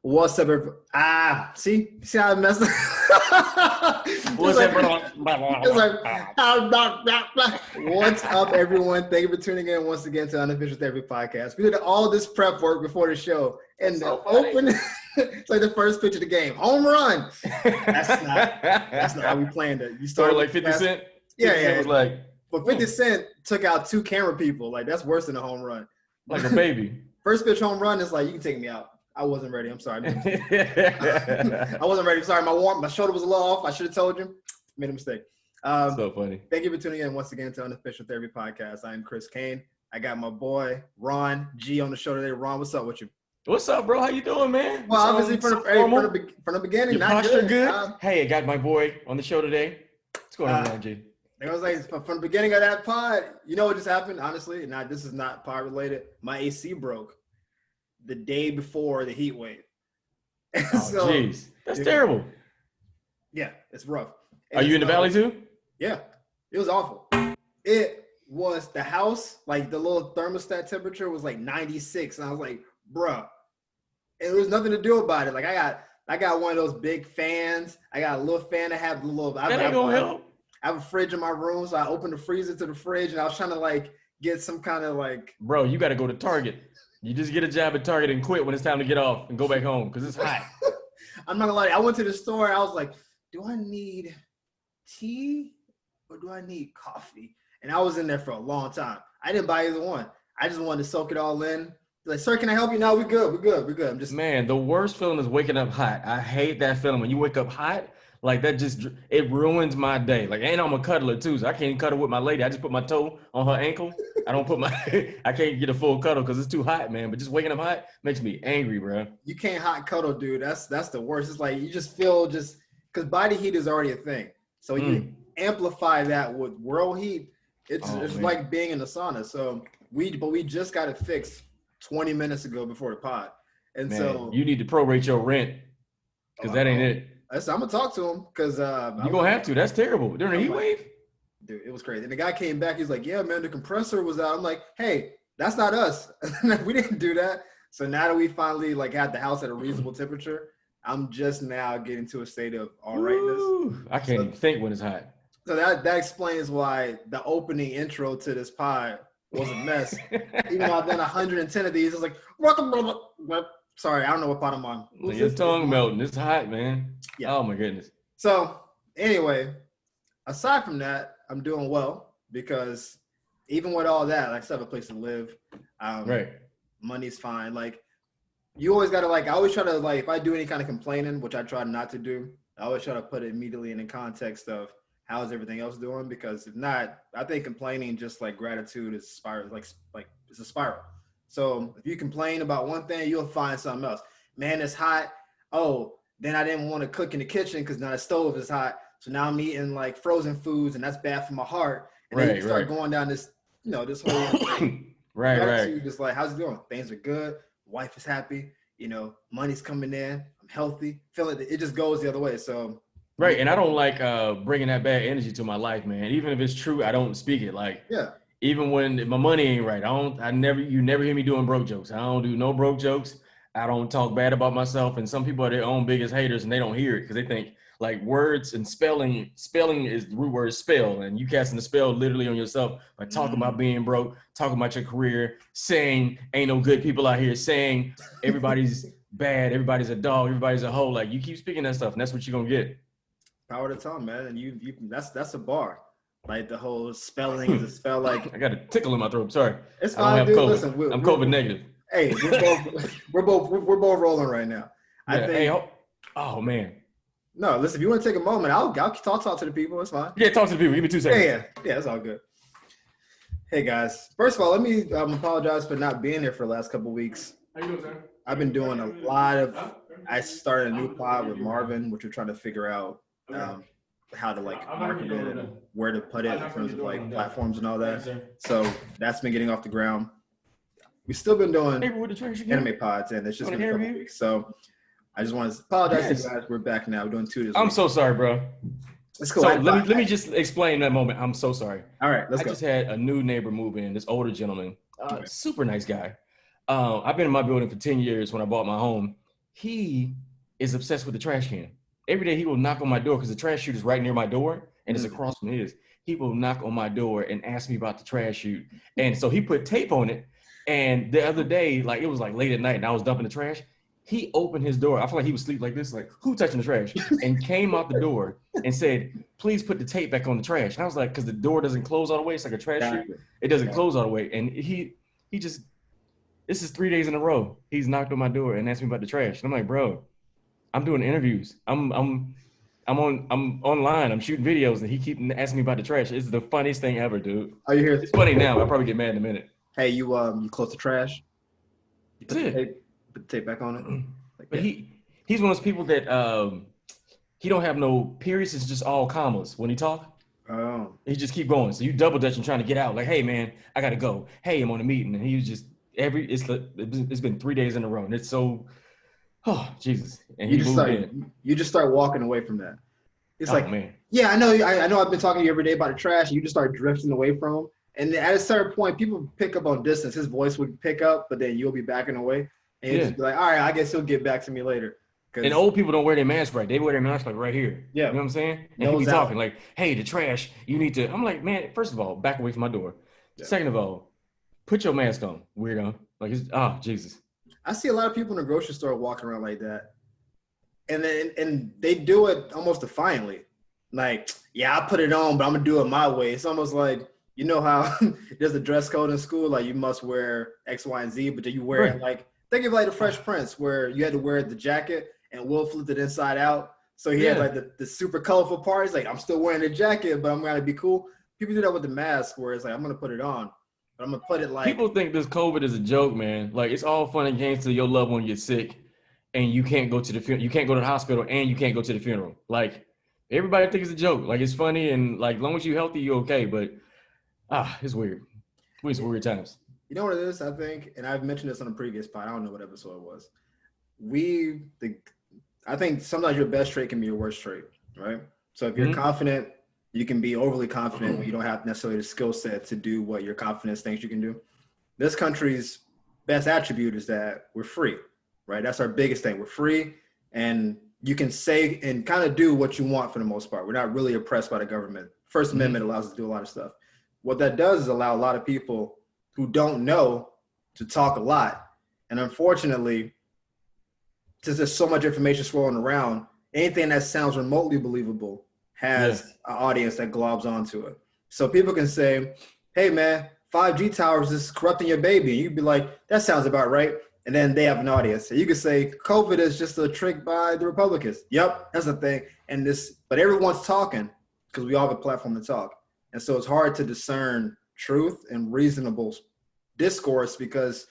What's up, see how I messed up? What's up, It's like, what's up, everyone? Thank you for tuning in once again to Unofficial Therapy Podcast. We did all this prep work before the show, and the open, it's like the first pitch of the game, home run. That's not how we planned it. You started like 50 Cent? Yeah, 50 Cent was like, but 50 Cent took out 2 camera people. Like, that's worse than a home run. like a baby. First pitch home run is like, you can take me out. I wasn't ready. I'm sorry. I wasn't ready. Sorry, my shoulder was a little off. I should have told you. Made a mistake. So funny. Thank you for tuning in once again to Unofficial Therapy Podcast. I am Chris Kane. I got my boy Ron G on the show today. Ron, what's up with you? What's up, bro? How you doing, man? Well, obviously from the beginning, your not posture good. Hey, I got my boy on the show today. What's going on, Ron G? It was like from the beginning of that pod. You know what just happened? Honestly, this is not pod related. My AC broke the day before the heat wave. Oh, jeez. That's terrible. Yeah, it's rough. And are you in the valley too? Yeah, it was awful. It was the house, like the little thermostat temperature was like 96. And I was like, bruh. And there was nothing to do about it. Like I got one of those big fans. I got a little fan that have a little. That ain't gonna help. I have a fridge in my room, so I opened the freezer to the fridge, and I was trying to like get some kind of like. Bro, you got to go to Target. You just get a job at Target and quit when it's time to get off and go back home because it's hot. I'm not gonna lie. I went to the store. I was like, do I need tea or do I need coffee? And I was in there for a long time. I didn't buy either one. I just wanted to soak it all in. Like, sir, can I help you? No, we're good. I'm just. Man, the worst feeling is waking up hot. I hate that feeling when you wake up hot. Like that it ruins my day. Like, and I'm a cuddler too, so I can't cuddle with my lady. I just put my toe on her ankle. I can't get a full cuddle because it's too hot, man. But just waking up hot makes me angry, bro. You can't hot cuddle, dude. That's the worst. It's like you just feel because body heat is already a thing. So you amplify that with world heat. It's like being in the sauna. So we just got it fixed 20 minutes ago before the pod. And man, so you need to prorate your rent because that ain't it. I'm gonna talk to him because you're gonna have to. That's terrible during a heat wave. Dude, it was crazy. And the guy came back. He's like, "Yeah, man, the compressor was out." I'm like, "Hey, that's not us. We didn't do that." So now that we finally like had the house at a reasonable temperature, I'm just now getting to a state of all rightness. I can't even think when it's hot. So that explains why the opening intro to this pod was a mess. Even though I've done 110 of these, it's like, sorry, I don't know what part I'm on. Your tongue melting. It's hot, man. Yeah. Oh my goodness. So anyway, aside from that, I'm doing well because even with all that, I still have a place to live. Right. Money's fine. Like you always gotta I always try to if I do any kind of complaining, which I try not to do, I always try to put it immediately in the context of how's everything else doing? Because if not, I think complaining just like gratitude is spiral, like it's a spiral. So if you complain about one thing, you'll find something else. Man, it's hot. Oh, then I didn't want to cook in the kitchen because now the stove is hot. So now I'm eating like frozen foods and that's bad for my heart. And then you start going down this, this whole thing. Right. Just like, how's it going? Things are good. Wife is happy. Money's coming in. I'm healthy. Feeling it just goes the other way. So. Right. And I don't like bringing that bad energy to my life, man. Even if it's true, I don't speak it. Like, yeah. Even when my money ain't right, you never hear me doing broke jokes. I don't do no broke jokes. I don't talk bad about myself. And some people are their own biggest haters and they don't hear it because they think like words and spelling is the root word spell. And you casting the spell literally on yourself by talking about being broke, talking about your career, saying ain't no good people out here, saying everybody's bad, everybody's a dog, everybody's a hoe. Like you keep speaking that stuff and that's what you're going to get. Power to tongue, man. And you that's a bar. Like the whole spelling is a spell. Like I got a tickle in my throat. Sorry, it's fine. I don't have COVID. Listen, I'm COVID negative. Hey, we're both rolling right now. Yeah, I think. Oh man. No, listen. If you want to take a moment, I'll talk to the people. It's fine. Yeah, talk to the people. Give me 2 seconds. Yeah. It's all good. Hey guys, first of all, let me apologize for not being here for the last couple of weeks. How you doing, sir? I've been doing a lot of. I started a new pod with Marvin, which we're trying to figure out. How to market it and where to put it in terms of platforms and all that. So that's been getting off the ground. We've still been doing anime pods and it's just been a couple weeks. So I just want to apologize to you guys. We're back now. We're doing 2 this week. I'm so sorry, bro. Let's go. So let me just explain that moment. I'm so sorry. All right, let's go. I just had a new neighbor move in, this older gentleman, super nice guy. I've been in my building for 10 years when I bought my home. he is obsessed with the trash can. Every day he will knock on my door because the trash chute is right near my door and it's Mm. across from his. He will knock on my door and ask me about the trash chute. And so he put tape on it. And the other day, like it was like late at night and I was dumping the trash. He opened his door. I feel like he was asleep like this, like, who touching the trash? And came out the door and said, please put the tape back on the trash. And I was like, because the door doesn't close all the way. It's like a trash chute. It doesn't close all the way. And he just, this is 3 days in a row. He's knocked on my door and asked me about the trash. And I'm like, bro, I'm doing interviews. I'm online. I'm shooting videos, and he keep asking me about the trash. It's the funniest thing ever, dude. Are you here? It's funny now. I'll probably get mad in a minute. Hey, you close the trash? You That's it. Put the tape back on it. Like, but he's one of those people that he don't have no periods. It's just all commas when he talk. Oh. He just keep going. So you double dutching trying to get out. Like, hey man, I gotta go. Hey, I'm on a meeting, and he was just it's been 3 days in a row, and it's so. Oh Jesus! And you just start walking away from that. It's like, man. Yeah, I know. I know. I've been talking to you every day about the trash. And you just start drifting away from him, and at a certain point, people pick up on distance. His voice would pick up, but then you'll be backing away, and you'll just be like, all right, I guess he'll get back to me later. And old people don't wear their mask right. They wear their mask like right here. Yeah. You know what I'm saying? And he'll be talking like, hey, the trash, you need to. I'm like, man, first of all, back away from my door. Yeah. Second of all, put your mask on, weirdo. Like, Jesus. I see a lot of people in the grocery store walking around like that. And they do it almost defiantly. Like, yeah, I put it on, but I'm going to do it my way. It's almost like, you know how there's a dress code in school, like you must wear X, Y, and Z, but then you wear it like, think of like the Fresh Prince where you had to wear the jacket and Will flipped it inside out. So he had like the super colorful part. He's like, I'm still wearing the jacket, but I'm going to be cool. People do that with the mask where it's like, I'm going to put it on, but I'm going to put it like. People think this COVID is a joke, man. Like, it's all fun and games till your loved one gets sick and you can't go to the funeral. You can't go to the hospital and you can't go to the funeral. Like, everybody thinks it's a joke. Like, it's funny and like, as long as you're healthy, you're okay. But, it's weird. It's weird times. You know what it is, I think, and I've mentioned this on a previous pod. I don't know what episode it was. I think sometimes your best trait can be your worst trait, right? So if you're confident, you can be overly confident when you don't have necessarily the skill set to do what your confidence thinks you can do. This country's best attribute is that we're free, right? That's our biggest thing. We're free, and you can say and kind of do what you want for the most part. We're not really oppressed by the government. First Amendment allows us to do a lot of stuff. What that does is allow a lot of people who don't know to talk a lot. And unfortunately, since there's so much information swirling around, anything that sounds remotely believable has an audience that globs onto it. So people can say, hey man, 5G towers is corrupting your baby. And you'd be like, that sounds about right. And then they have an audience. So you could say COVID is just a trick by the Republicans. Yep, that's the thing. But everyone's talking because we all have a platform to talk. And so it's hard to discern truth and reasonable discourse because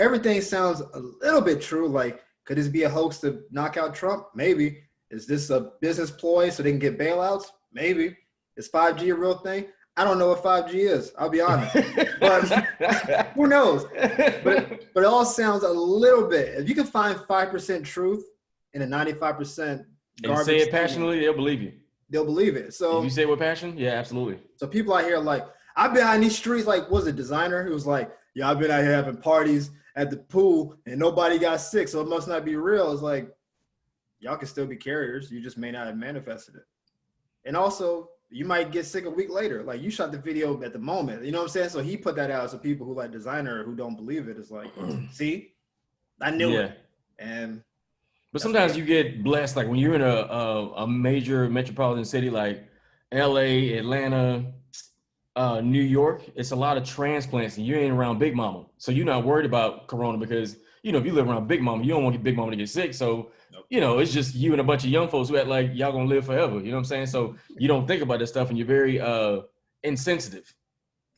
everything sounds a little bit true. Like, could this be a hoax to knock out Trump? Maybe. Is this a business ploy so they can get bailouts? Maybe. Is 5G a real thing? I don't know what 5G is. I'll be honest. But who knows? But it all sounds a little bit. If you can find 5% truth in a 95% garbage, and say it passionately, they'll believe you. They'll believe it. So if you say it with passion, yeah, absolutely. So people out here like, I've been out in these streets, like, was a designer who was like, yeah, I've been out here having parties at the pool and nobody got sick, so it must not be real. It's like, y'all can still be carriers. You just may not have manifested it. And also, you might get sick a week later. Like, you shot the video at the moment. You know what I'm saying? So he put that out so people who like designer who don't believe it is like, see, I knew it. But sometimes you get blessed. Like when you're in a major metropolitan city like LA, Atlanta, New York, it's a lot of transplants and you ain't around Big Mama. So you're not worried about Corona because, you know, if you live around Big Mama, you don't want Big Mama to get sick. So, you know, it's just you and a bunch of young folks who act like y'all gonna live forever. You know what I'm saying? So you don't think about this stuff and you're very insensitive.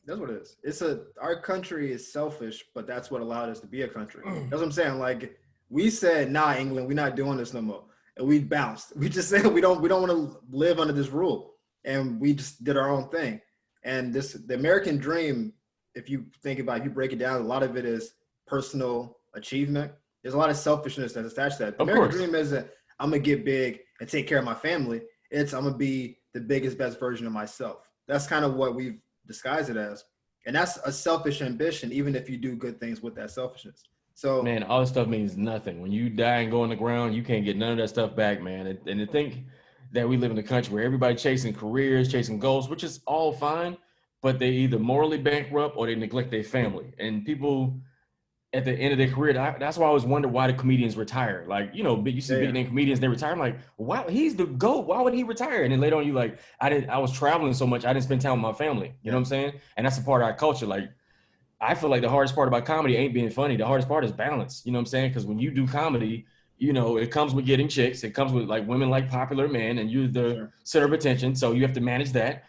That's what it is. Our country is selfish, but that's what allowed us to be a country. That's what I'm saying. Like, we said, nah, England, we're not doing this no more. And we bounced. We just said we don't want to live under this rule. And we just did our own thing. And the American dream, if you think about it, if you break it down, a lot of it is personal achievement. There's a lot of selfishness that's attached to that. The American dream isn't, I'm going to get big and take care of my family. It's, I'm going to be the biggest, best version of myself. That's kind of what we've disguised it as. And that's a selfish ambition, even if you do good things with that selfishness. So Man, all this stuff means nothing. When you die and go on the ground, you can't get none of that stuff back, man. And to think that we live in a country where everybody chasing careers, chasing goals, which is all fine, but they either morally bankrupt or they neglect their family. And people at the end of their career, that's why I always wonder why the comedians retire. Like, you see yeah, big yeah, name comedians, they retire. I'm like, wow, he's the GOAT. Why would he retire? And then later on, you like, I was traveling so much, I didn't spend time with my family. You know yeah. what I'm saying? And that's a part of our culture. Like, I feel like the hardest part about comedy ain't being funny. The hardest part is balance. You know what I'm saying? Because when you do comedy, it comes with getting chicks. It comes with like women like popular men, and you're the Sure. center of attention. So you have to manage that.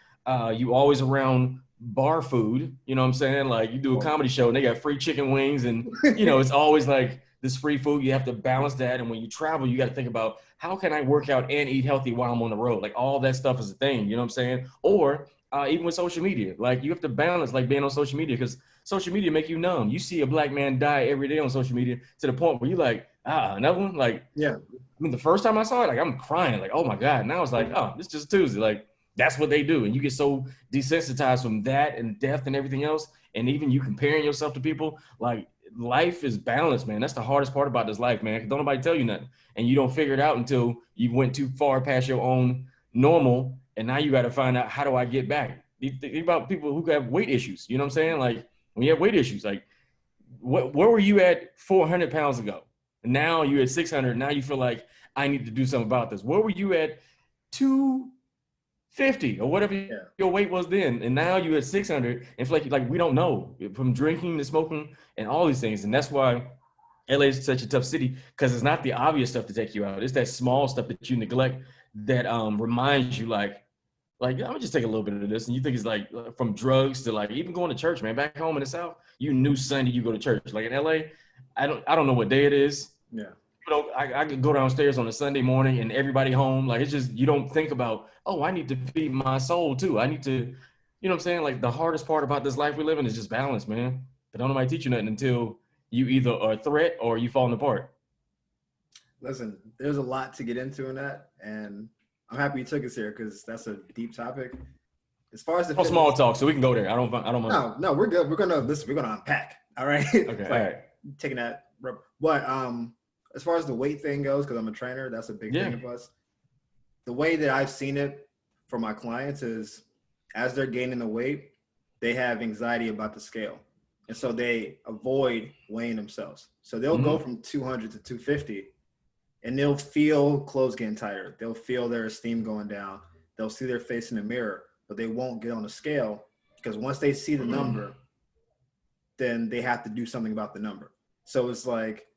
You always around bar food. You know what I'm saying? Like you do a Well, comedy show and they got free chicken wings, and it's always like this free food. You have to balance that. And when you travel, you got to think about how can I work out and eat healthy while I'm on the road. Like all that stuff is a thing. You know what I'm saying? Or even with social media, like you have to balance like being on social media because social media make you numb. You see a black man die every day on social media to the point where you like, another one. Like, yeah. I mean, the first time I saw it, like I'm crying, like, oh my God. Now it's like, oh, it's just Tuesday. Like, that's what they do. And you get so desensitized from that and death and everything else. And even you comparing yourself to people, like life is balanced, man. That's the hardest part about this life, man. Don't nobody tell you nothing. And you don't figure it out until you went too far past your own normal. And now you got to find out, how do I get back? You think about people who have weight issues. You know what I'm saying? Like when you have weight issues, like where were you at 400 pounds ago? Now you're at 600. Now you feel like I need to do something about this. Where were you at 250 or whatever Yeah. your weight was then? And now you're at 600 and feel like we don't know from drinking to smoking and all these things. And that's why LA is such a tough city because it's not the obvious stuff to take you out. It's that small stuff that you neglect that reminds you like, I'm gonna just take a little bit of this, and you think it's like from drugs to like even going to church, man. Back home in the South, you knew Sunday you go to church. Like in LA, I don't know what day it is. Yeah. I could go downstairs on a Sunday morning and everybody home. Like it's just you don't think about, oh, I need to feed my soul too. I need to, what I'm saying? Like the hardest part about this life we live in is just balance, man. But don't nobody teach you nothing until you either are a threat or you falling apart. Listen, there's a lot to get into in that, and I'm happy you took us here because that's a deep topic. As far as the Oh, fitness, small talk, so we can go there. I don't mind. no, we're good. We're gonna listen. We're gonna unpack. All right. Okay, It's all like right. taking that. But as far as the weight thing goes, because I'm a trainer, that's a big Yeah. thing of us. The way that I've seen it for my clients is, as they're gaining the weight, they have anxiety about the scale, and so they avoid weighing themselves. So they'll go Mhm. from 200 to 250, and they'll feel clothes getting tighter. They'll feel their esteem going down. They'll see their face in the mirror, but they won't get on the scale because once they see the number, then they have to do something about the number. So it's like,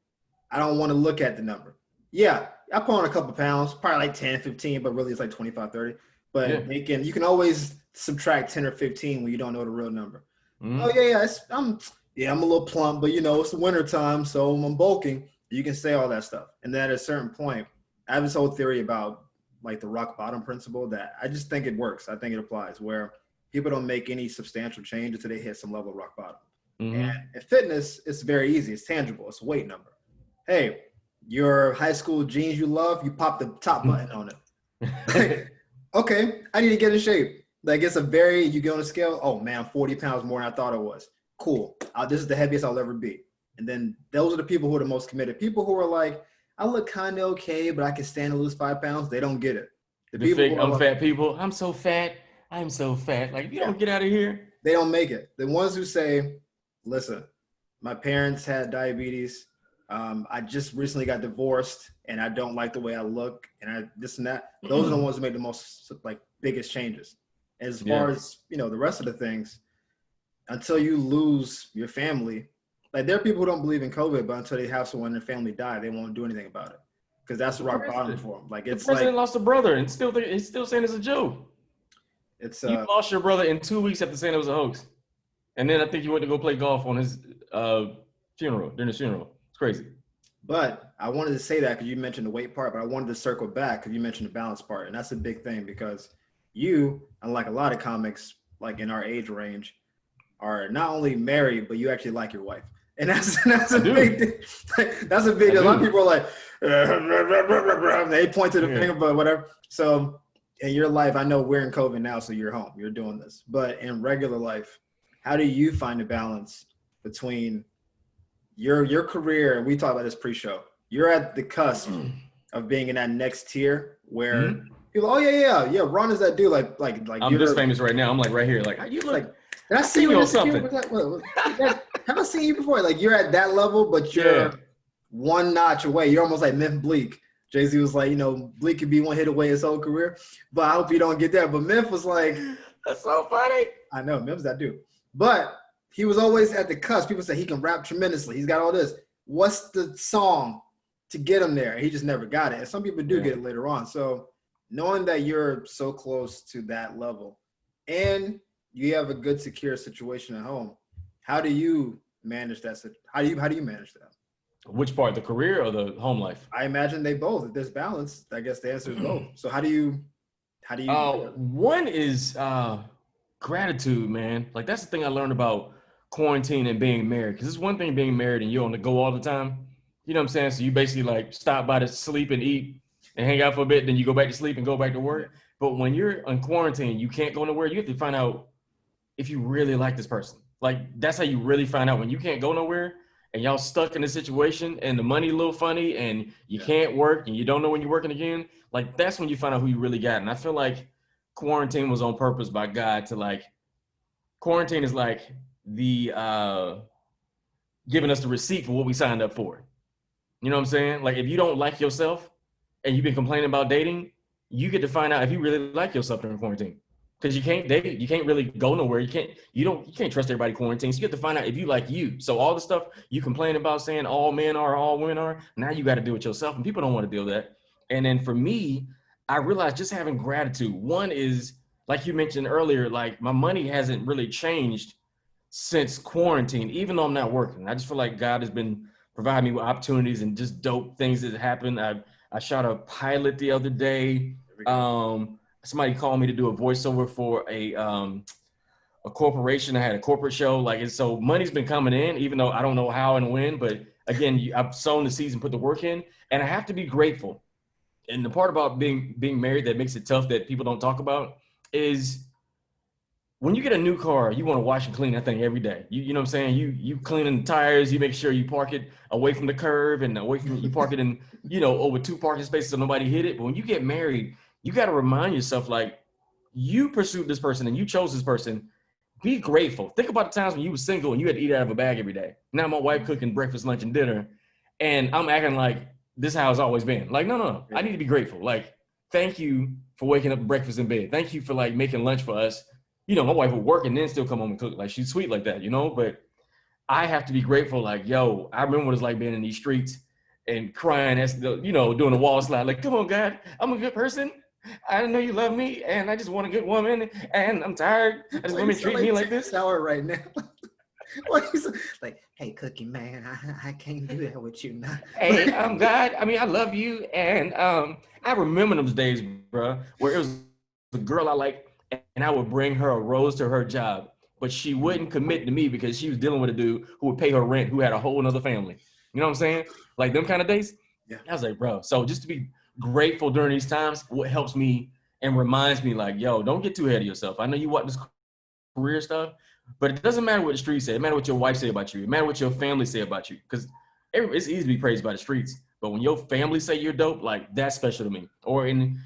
I don't want to look at the number. Yeah, I put on a couple pounds, probably like 10, 15, but really it's like 25, 30. Yeah. But you can always subtract 10 or 15 when you don't know the real number. Mhm. Oh yeah, I'm a little plump, but it's the winter time, so I'm bulking. You can say all that stuff. And then at a certain point, I have this whole theory about like the rock bottom principle that I just think it works. I think it applies where people don't make any substantial change until they hit some level of rock bottom. And Mhm. in fitness, it's very easy. It's tangible. It's a weight number. Hey, your high school jeans you love, you pop the top button on it. Okay, I need to get in shape. Like you get on a scale, oh man, I'm 40 pounds more than I thought it was. Cool. This is the heaviest I'll ever be. And then those are the people who are the most committed. People who are like, I look kind of okay, but I can stand to lose 5 pounds. They don't get it. The The people fake who are like, unfat people. I'm so fat. I'm so fat. Like, if you yeah, don't get out of here. they don't make it. The ones who say, listen, my parents had diabetes. I just recently got divorced and I don't like the way I look and this and that. Those are the ones who make the most like biggest changes. As far Yeah. as, the rest of the things, until you lose your family, like there are people who don't believe in COVID, but until they have someone in their family die, they won't do anything about it. Because that's The rock bottom president, for them. Like the it's like, president lost a brother and he's still saying it's a joke. it's You lost your brother in 2 weeks after saying it was a hoax. And then I think you went to go play golf on his during his funeral. It's crazy. but I wanted to say that because you mentioned the weight part, but I wanted to circle back because you mentioned the balance part. And that's a big thing because you, unlike a lot of comics, like in our age range, are not only married, but you actually like your wife. And that's I a do. big thing. That's a big I deal. A lot of do. people are like, they point to the Yeah. finger, but whatever. So in your life, I know we're in COVID now, so you're home, you're doing this. But in regular life, how do you find a balance between your career, and we talked about this pre-show. You're at the cusp of being in that next tier where people, oh yeah, Ron is that dude. Like I'm this famous right now. I'm like right here. Like, how you look? Like, did I see you on something? Have I seen you before? Like, you're at that level, but you're one notch away. You're almost like Memphis Bleak. Jay-Z was like, Bleak could be one hit away his whole career, but I hope you don't get there. But Memphis was like, that's so funny. I know, Memphis that dude. But he was always at the cusp. People say he can rap tremendously. He's got all this. What's the song to get him there? He just never got it. And some people do get it later on. So knowing that you're so close to that level and you have a good, secure situation at home, how do you manage that? How do you manage that? Which part, the career or the home life? I imagine they both. If there's balance, I guess the answer is both. So how do you one is gratitude, man. Like, that's the thing I learned about quarantine and being married. Because it's one thing being married and you're on the go all the time. You know what I'm saying? So you basically like stop by to sleep and eat and hang out for a bit, then you go back to sleep and go back to work. But when you're on quarantine, you can't go nowhere. You have to find out if you really like this person. Like, that's how you really find out when you can't go nowhere and y'all stuck in a situation and the money a little funny and you can't work and you don't know when you're working again. Like, that's when you find out who you really got. And I feel like quarantine was on purpose by God to like, quarantine is like the giving us the receipt for what we signed up for. You know what I'm saying? Like, if you don't like yourself and you've been complaining about dating, you get to find out if you really like yourself during quarantine. Because you can't date, you can't really go nowhere. You can't trust everybody quarantined. So you have to find out if you like you. So all the stuff you complain about saying all men are, all women are, now you got to do it yourself. And people don't want to deal with that. And then for me, I realized just having gratitude. One is, like you mentioned earlier, like my money hasn't really changed since quarantine, even though I'm not working. I just feel like God has been providing me with opportunities and just dope things that happen. I shot a pilot the other day. Somebody called me to do a voiceover for a corporation. I had a corporate show. Like, so money's been coming in, even though I don't know how and when. But again, I've sown the seeds and put the work in, and I have to be grateful. And the part about being married that makes it tough that people don't talk about is when you get a new car, you want to wash and clean that thing every day. You know what I'm saying? You cleaning the tires, you make sure you park it away from the curb and away from, you park it in, over 2 parking spaces so nobody hit it. But when you get married, you got to remind yourself, like, you pursued this person and you chose this person. Be grateful. Think about the times when you were single and you had to eat out of a bag every day. Now my wife cooking breakfast, lunch, and dinner, and I'm acting like this is how it's always been. Like, no. I need to be grateful. Like, thank you for waking up breakfast in bed. Thank you for like making lunch for us. My wife would work and then still come home and cook. Like, she's sweet like that, but I have to be grateful. Like, yo, I remember what it's like being in these streets and crying as doing a wall slide. Like, come on, God, I'm a good person. I know you love me, and I just want a good woman, and I'm tired. I just women treat me like this. Sour right now. What is like? Hey, Cookie Man, I can't do that with you now. Hey, God. I mean, I love you, and I remember those days, bro, where it was the girl I like, and I would bring her a rose to her job, but she wouldn't commit to me because she was dealing with a dude who would pay her rent, who had a whole other family. You know what I'm saying? Like them kind of days. Yeah. I was like, bro. So just to be grateful during these times, what helps me and reminds me, like, yo, don't get too ahead of yourself. I know you want this career stuff, but it doesn't matter what the streets say. It matters what your wife say about you. It matters what your family say about you. Because it's easy to be praised by the streets, but when your family say you're dope, like, that's special to me. Or in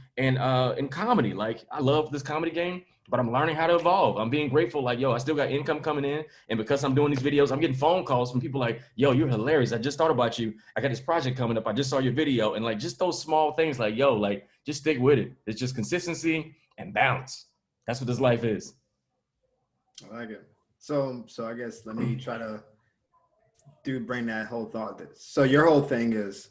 comedy, like, I love this comedy game, but I'm learning how to evolve. I'm being grateful, like, yo, I still got income coming in. And because I'm doing these videos, I'm getting phone calls from people like, yo, you're hilarious. I just thought about you. I got this project coming up. I just saw your video. And like, just those small things, like, yo, like, just stick with it. It's just consistency and balance. That's what this life is. I like it. So I guess let me try to bring that whole thought. So your whole thing is,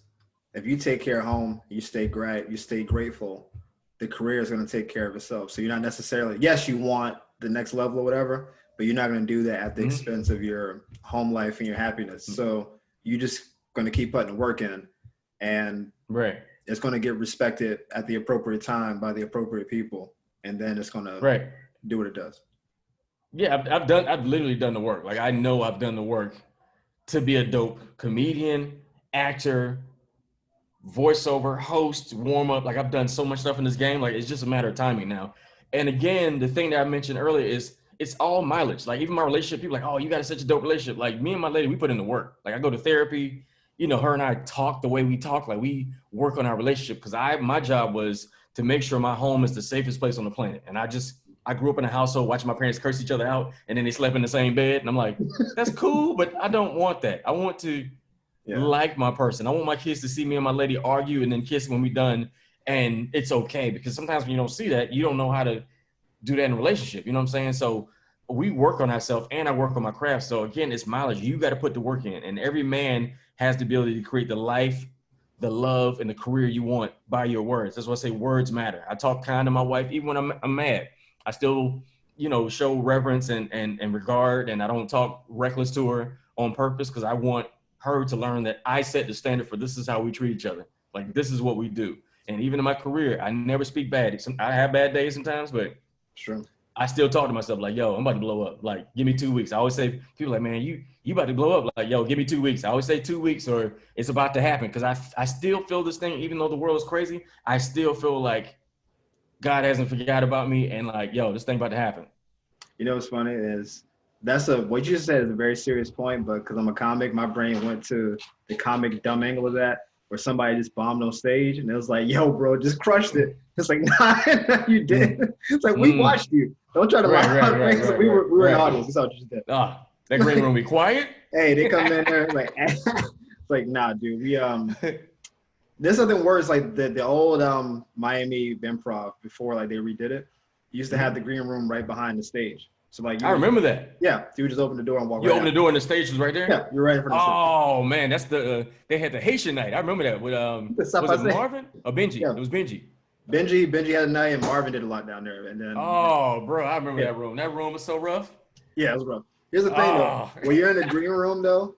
if you take care of home, you stay grateful, the career is going to take care of itself. So you're not necessarily, yes, you want the next level or whatever, but you're not going to do that at the expense of your home life and your happiness. So you're just going to keep putting the work in, and it's going to get respected at the appropriate time by the appropriate people. And then it's going to do what it does. Yeah, I've literally done the work. Like, I know I've done the work to be a dope comedian, actor, voiceover, host, warm up. Like, I've done so much stuff in this game. Like, it's just a matter of timing now. And again, the thing that I mentioned earlier is it's all mileage. Like even my relationship, people are like, oh, you got such a dope relationship. Like me and my lady, we put in the work. Like I go to therapy. You know, her and I talk the way we talk. Like we work on our relationship because my job was to make sure my home is the safest place on the planet. And I grew up in a household watching my parents curse each other out, and then they slept in the same bed. And I'm like, that's cool, but I don't want that. I want to like my person. I want my kids to see me and my lady argue and then kiss when we're done, and it's okay. Because sometimes when you don't see that, you don't know how to do that in a relationship. You know what I'm saying? So we work on ourselves, and I work on my craft. So again, it's mileage. You got to put the work in, and every man has the ability to create the life, the love, and the career you want by your words. That's why I say words matter. I talk kind to my wife even when I'm mad. I still, show reverence and regard, and I don't talk reckless to her on purpose because I want her to learn that I set the standard for this is how we treat each other. Like this is what we do. And even in my career, I never speak bad. I have bad days sometimes, but sure. I still talk to myself like, yo, I'm about to blow up. Like, give me 2 weeks. I always say, people like, man, you about to blow up. Like, yo, give me 2 weeks. I always say 2 weeks or it's about to happen. Cause I still feel this thing, even though the world is crazy, I still feel like God hasn't forgot about me. And like, yo, this thing about to happen. You know what's funny is what you just said is a very serious point, but because I'm a comic, my brain went to the comic dumb angle of that, where somebody just bombed on stage and it was like, yo, bro, just crushed it. It's like, nah, you did. It's like, we watched you. Don't try to lie. Right, we were an audience. That's how you just did. That green room be quiet. Hey, they come in there like, it's like, nah, dude, there's something worse, like the old Miami Improv before like they redid it. You used to have the green room right behind the stage. So like I remember that. Yeah, so you would just open the door and walk. You open the door and the stage was right there. Yeah, you're right in front of the stage. Oh man, that's they had the Haitian night. I remember that with was it Marvin or Benji? Yeah. It was Benji. Benji had a night and Marvin did a lot down there. And then bro, I remember that room. That room was so rough. Yeah, it was rough. Here's the thing though, when you're in the green room though,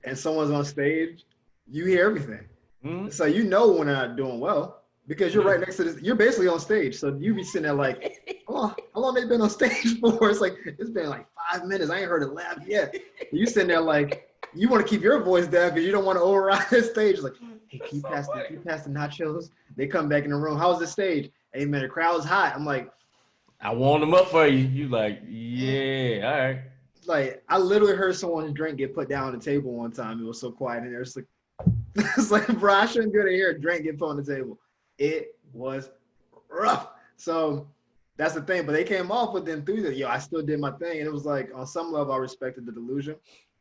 and someone's on stage, you hear everything. Mm-hmm. So you know when they're not doing well because you're right next to this. You're basically on stage, so you be sitting there like, oh, how long they been on stage for? It's like it's been like 5 minutes. I ain't heard a laugh yet. You sitting there like you want to keep your voice down because you don't want to override the stage. It's like, hey, keep past the nachos. They come back in the room. How's the stage? Hey man, the crowd's hot. I'm like, I warmed them up for you. You like, yeah, all right. Like I literally heard someone's drink get put down on the table one time. It was so quiet in there. It's like, bro, I shouldn't be able to hear a drink get put on the table. It was rough. So that's the thing. But they came off with the enthusiasm. Yo, I still did my thing. And it was like, on some level, I respected the delusion.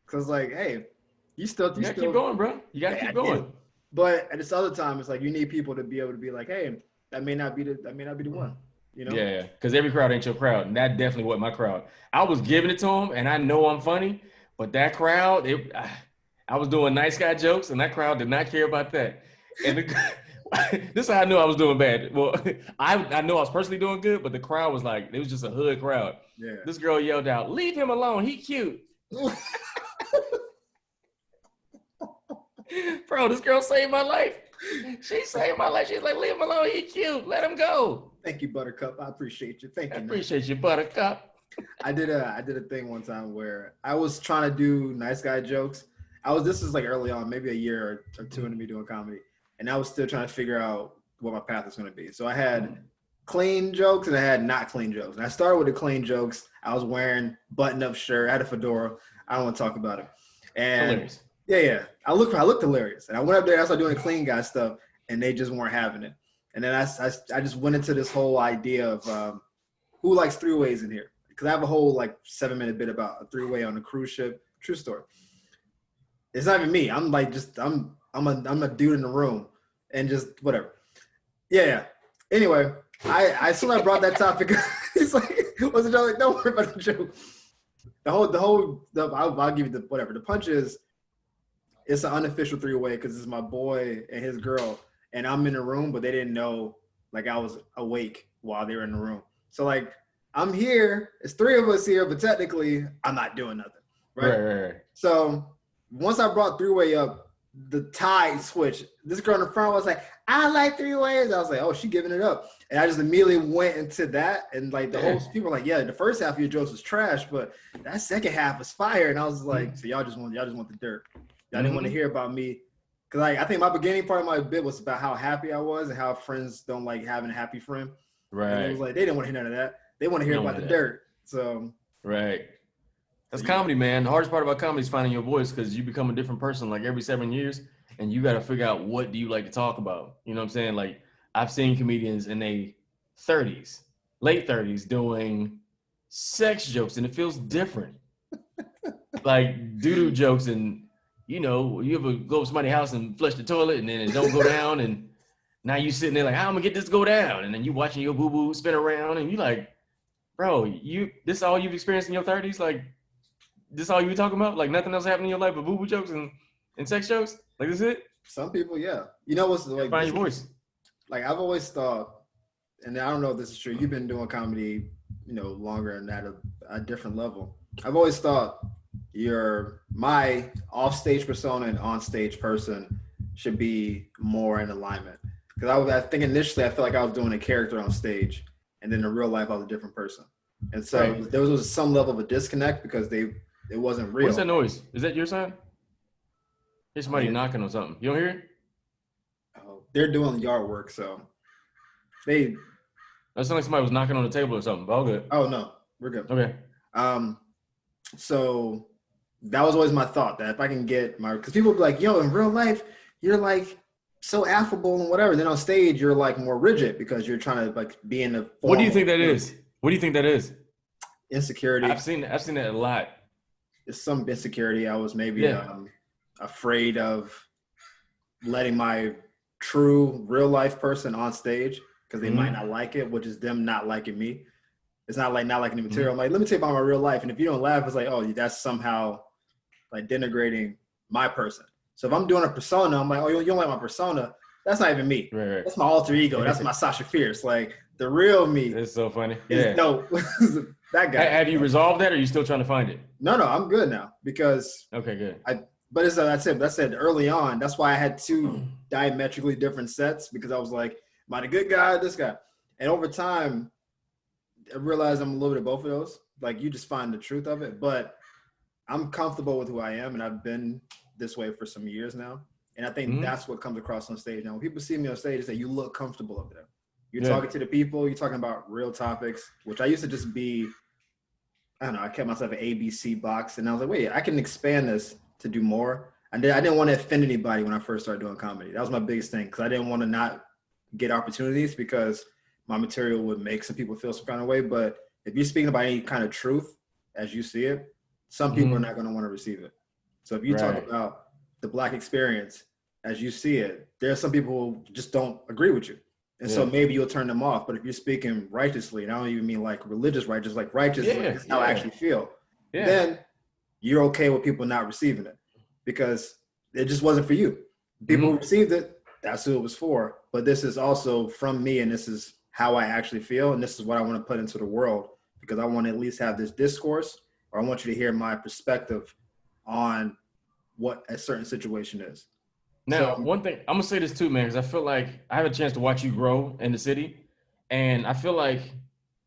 Because like, hey, you still keep going, bro. You got to keep going. But at this other time, it's like you need people to be able to be like, hey, that may not be the one. You know? Yeah, because every crowd ain't your crowd. And that definitely wasn't my crowd. I was giving it to them, and I know I'm funny. But that crowd, I was doing nice guy jokes, and that crowd did not care about that. And this is how I knew I was doing bad. Well, I know I was personally doing good, but the crowd was like, it was just a hood crowd. Yeah. This girl yelled out, "Leave him alone. He cute." Bro, this girl saved my life. She saved my life. She's like, "Leave him alone. He cute. Let him go." Thank you, Buttercup. I appreciate you. Thank you. I appreciate you, Buttercup. I did a thing one time where I was trying to do nice guy jokes. This is like early on, maybe a year or two into me doing comedy. And I was still trying to figure out what my path was going to be. So I had clean jokes and I had not clean jokes. And I started with the clean jokes. I was wearing button-up shirt. I had a fedora. I don't want to talk about it. And hilarious. Yeah. I looked hilarious. And I went up there. I started doing the clean guy stuff, and they just weren't having it. And then I just went into this whole idea of who likes three-ways in here. Because I have a whole like 7-minute bit about a three-way on a cruise ship. True story. It's not even me. I'm like I'm a dude in the room and just whatever. Yeah. Anyway, I soon I brought that topic. He's like, what's the joke? Like, don't worry about the joke. I'll give you the whatever. The punch is, it's an unofficial three-way because it's my boy and his girl, and I'm in the room, but they didn't know like I was awake while they were in the room. So like I'm here, it's 3 of us here, but technically I'm not doing nothing. Right. So once I brought three-way up, the tide switched. This girl in the front was like, "I like three-ways." I was like, "Oh, she giving it up." And I just immediately went into that. And like the whole people were like, "Yeah, the first half of your jokes was trash, but that second half was fire." And I was like, "So y'all just want the dirt. Y'all didn't want to hear about me." Cause I think my beginning part of my bit was about how happy I was and how friends don't like having a happy friend. Right. And it was like, they didn't want to hear none of that. They want to hear about the dirt. So Right. So That's you, comedy, man. The hardest part about comedy is finding your voice because you become a different person like every 7 years, and you got to figure out what do you like to talk about. You know what I'm saying? Like I've seen comedians in their 30s, late 30s, doing sex jokes, and it feels different. Like doo-doo jokes, and you ever go to somebody's house and flush the toilet, and then it don't go down, and now you sitting there like, how am I gonna get this to go down? And then you watching your boo-boo spin around, and you like, bro, this all you've experienced in your 30s? Like this all you were talking about? Like nothing else happened in your life but boo boo jokes and sex jokes? Like this is it? some people, yeah. You know what's like? Find This your voice. like I've always thought, and I don't know if this is true. You've been doing comedy, longer and at a different level. I've always thought my off-stage persona and on-stage person should be more in alignment. Because I think initially I felt like I was doing a character on stage, and then in real life I was a different person. And so Right. there was some level of a disconnect because it wasn't real. What's that noise? Is that your son? There's somebody Yeah. knocking on something. You don't hear it? They're doing yard work, so they. That sounds like somebody was knocking on the table or something. But all good. Oh no, we're good. Okay. So that was always my thought that if I can get because people be like, yo, in real life, you're like so affable and whatever. Then on stage, you're like more rigid because you're trying to like be in the. What do you think that is? What do you think that is? Insecurity. I've seen that a lot. It's some insecurity. I was maybe afraid of letting my true real life person on stage because they might not like it, which is them not liking me. It's not like not liking the material. I'm like, let me tell you about my real life. And if you don't laugh, it's like, oh, that's somehow like denigrating my person. So if I'm doing a persona, I'm like, oh, you don't like my persona. That's not even me. Right. That's my alter ego. That's my Sasha Fierce. Like the real me. It's so funny. Yeah. No, that guy. Have you resolved that, or are you still trying to find it? No, I'm good now because Okay, good. But that's it. That's it. Early on, that's why I had two diametrically different sets because I was like, am I the good guy, this guy? And over time, I realized I'm a little bit of both of those. Like you just find the truth of it. But I'm comfortable with who I am, and I've been this way for some years now. And I think that's what comes across on stage. Now, when people see me on stage, they say, you look comfortable over there. You're talking to the people. You're talking about real topics, which I used to just be, I don't know, I kept myself an ABC box. And I was like, wait, I can expand this to do more. I didn't want to offend anybody when I first started doing comedy. That was my biggest thing because I didn't want to not get opportunities because my material would make some people feel some kind of way. But if you're speaking about any kind of truth as you see it, some people are not going to want to receive it. So if you talk about the Black experience as you see it, there are some people who just don't agree with you. And so maybe you'll turn them off. But if you're speaking righteously, and I don't even mean like religious righteous, like righteous, like this is how I actually feel, then you're okay with people not receiving it because it just wasn't for you. People who received it, that's who it was for. But this is also from me, and this is how I actually feel, and this is what I want to put into the world because I want to at least have this discourse, or I want you to hear my perspective on what a certain situation is. Now, one thing, I'm going to say this too, man, because I feel like I have a chance to watch you grow in the city. And I feel like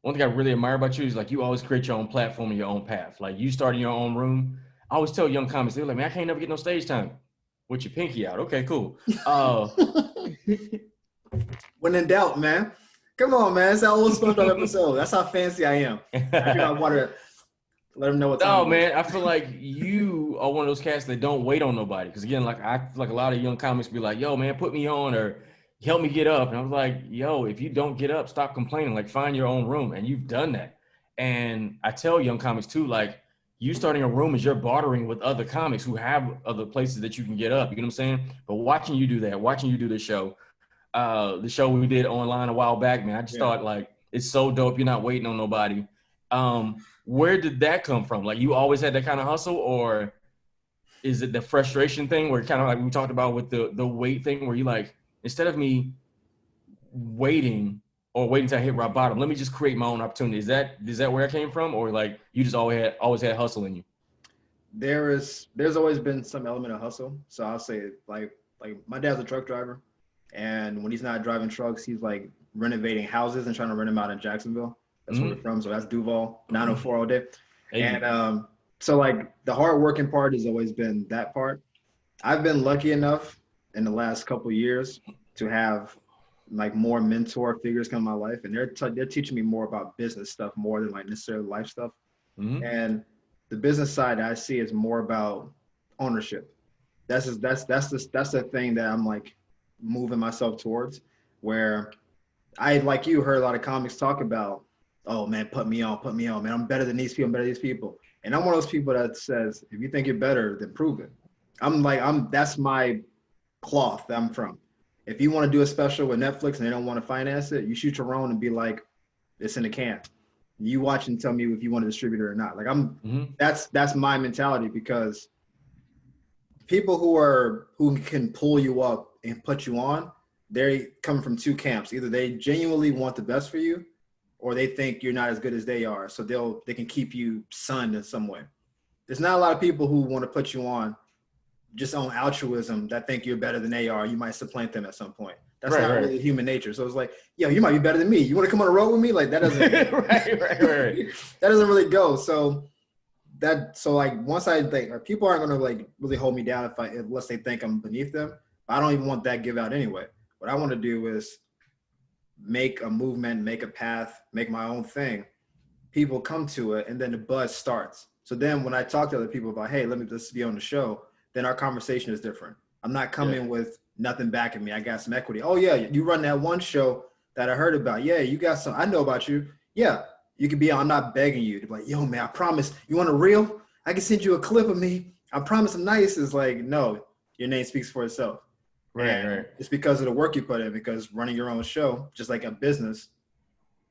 one thing I really admire about you is like you always create your own platform and your own path. Like you start in your own room. I always tell young comics, they're like, man, I can't never get no stage time with your pinky out. Okay, cool. When in doubt, man. Come on, man. It's that old SpongeBob episode. That's how fancy I am. I want to let them know what's on. Oh, man, I feel like you are one of those cats that don't wait on nobody. Because, again, like I feel like a lot of young comics be like, yo, man, put me on or help me get up. And I was like, yo, if you don't get up, stop complaining. Like, find your own room. And you've done that. And I tell young comics, too, like, you starting a room is you're bartering with other comics who have other places that you can get up. You know what I'm saying? But watching you do that, watching you do the show we did online a while back, man, I just thought, like, it's so dope. You're not waiting on nobody. Where did that come from? Like, you always had that kind of hustle, or is it the frustration thing where kind of like we talked about with the weight thing where you like, instead of me waiting till I hit rock bottom, let me just create my own opportunity. Is that where it came from? Or like you just always had hustle in you? There's always been some element of hustle. So I'll say like my dad's a truck driver, and when he's not driving trucks, he's like renovating houses and trying to rent them out in Jacksonville. That's where we're from. So that's Duval, 904 all day. Hey. And so like the hard working part has always been that part. I've been lucky enough in the last couple of years to have like more mentor figures come in my life, and they're teaching me more about business stuff more than like necessarily life stuff. Mm-hmm. And the business side I see is more about ownership. That's the thing that I'm like moving myself towards, where I, like you, heard a lot of comics talk about, oh man, put me on, man. I'm better than these people, I'm better than these people. And I'm one of those people that says, if you think you're better, then prove it. That's my cloth that I'm from. If you want to do a special with Netflix and they don't want to finance it, you shoot your own and be like, it's in the can. You watch and tell me if you want to distribute it or not. Like that's my mentality, because people who can pull you up and put you on, they come from two camps. Either they genuinely want the best for you, or they think you're not as good as they are, so they can keep you sunned in some way. There's not a lot of people who want to put you on just on altruism that think you're better than they are. You might supplant them at some point. That's not really human nature. So it's like, yo, you might be better than me. You want to come on a road with me? Like that doesn't right. That doesn't really go. So like once I think people aren't gonna like really hold me down unless they think I'm beneath them. I don't even want that give out anyway. What I want to do is make a movement, make a path, make my own thing. People come to it, and then the buzz starts. So then when I talk to other people about, hey, let's be on the show, then our conversation is different. I'm not coming with nothing backing me. I got some equity. Oh yeah, you run that one show that I heard about. Yeah, you got some. I know about you. Yeah, you could be on. I'm not begging you to be like, yo man, I promise. You want a reel? I can send you a clip of me. I promise I'm nice. It's like, no, your name speaks for itself. Right. It's because of the work you put in, because running your own show, just like a business,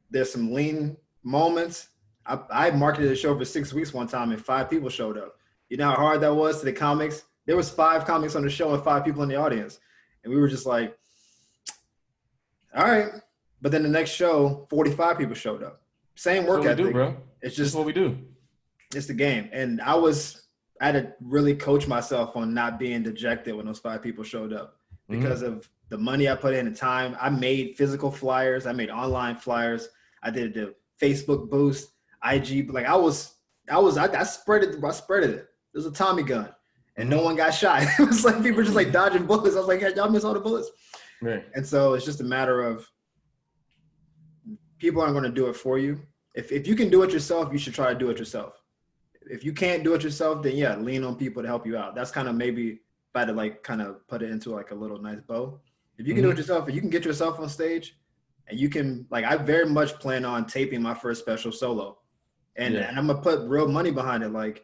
there's some lean moments. I marketed a show for 6 weeks one time and 5 people showed up. You know how hard that was to the comics? There was 5 comics on the show and 5 people in the audience. And we were just like, all right. But then the next show, 45 people showed up. Same work ethic. Do, bro. It's just what we do. It's the game. And I had to really coach myself on not being dejected when those 5 people showed up because of the money I put in, the time. I made physical flyers. I made online flyers. I did the Facebook boost, IG. Like I spread it. It was a Tommy gun. And no one got shot. It was like people were just like dodging bullets. I was like, hey, y'all miss all the bullets. Right. And so it's just a matter of people aren't going to do it for you. If you can do it yourself, you should try to do it yourself. If you can't do it yourself, then yeah, lean on people to help you out. That's kind of maybe if I had to like kind of put it into like a little nice bow. If you can do it yourself, if you can get yourself on stage and you can, like, I very much plan on taping my first special solo. And I'm going to put real money behind it. Like,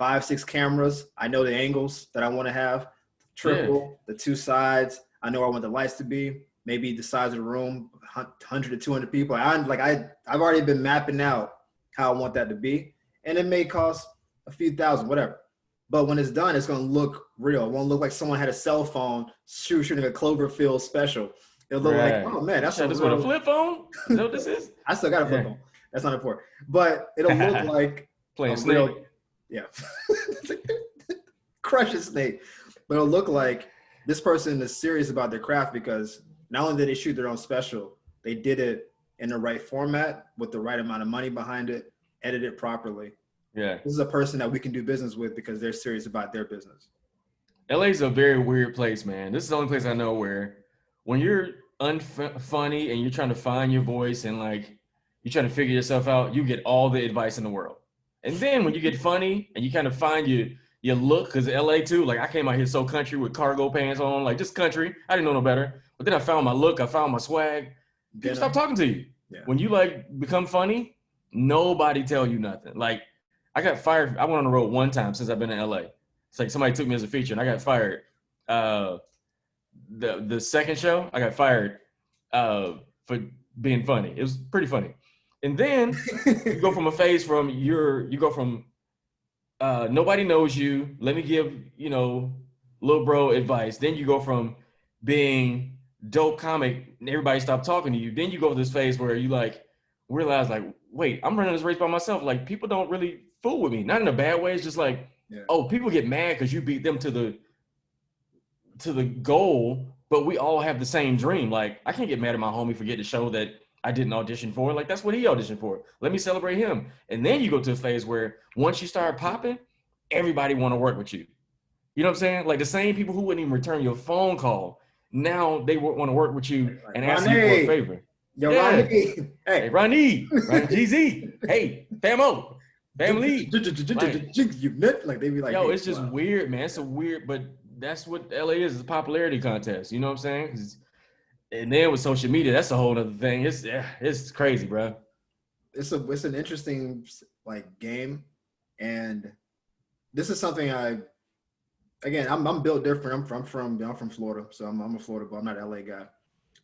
5-6 cameras. I know the angles that I want to have. Triple, the 2 sides. I know I want the lights to be. Maybe the size of the room, 100 to 200 people. I've already been mapping out how I want that to be. And it may cost a few thousand, whatever. But when it's done, it's going to look real. It won't look like someone had a cell phone shooting a Cloverfield special. It'll look like, oh man, that's a flip phone? Is that what this is? I still got a flip phone. That's not important. But it'll look like playing Snake. Yeah. Crush a snake. But it'll look like this person is serious about their craft, because not only did they shoot their own special, they did it in the right format with the right amount of money behind it, edit it properly. Yeah. This is a person that we can do business with because they're serious about their business. LA's a very weird place, man. This is the only place I know where when you're unfunny and you're trying to find your voice and like you're trying to figure yourself out, you get all the advice in the world. And then when you get funny and you kind of find your look, because LA too, like I came out here so country with cargo pants on, like just country. I didn't know no better. But then I found my look, I found my swag. People stop talking to you. Yeah. When you like become funny, nobody tell you nothing. Like I got fired. I went on the road one time since I've been in LA. It's like somebody took me as a feature and I got fired. The second show, I got fired for being funny. It was pretty funny. And then you go from a phase from you go from nobody knows you. Let me give, little bro advice. Then you go from being dope comic and everybody stopped talking to you. Then you go to this phase where you like realize like, wait, I'm running this race by myself. Like people don't really fool with me. Not in a bad way. It's just like, oh, people get mad because you beat them to the goal, but we all have the same dream. Like I can't get mad at my homie for getting a show that I didn't audition for. Like that's what he auditioned for. Let me celebrate him. And then you go to a phase where once you start popping, everybody want to work with you. You know what I'm saying? Like the same people who wouldn't even return your phone call, now they want to work with you and ask you for a favor. Yo, Ronnie. Hey, Ronnie GZ. Hey, Famo. family. You nut. Like they be like, Yo, hey, it's just weird, man. It's a weird, but that's what LA is. It's a popularity contest. You know what I'm saying? And then with social media, that's a whole other thing. It's crazy, bro. it's an interesting like game, and this is something I'm built different. I'm from Florida, so I'm a Florida boy. I'm not an LA guy,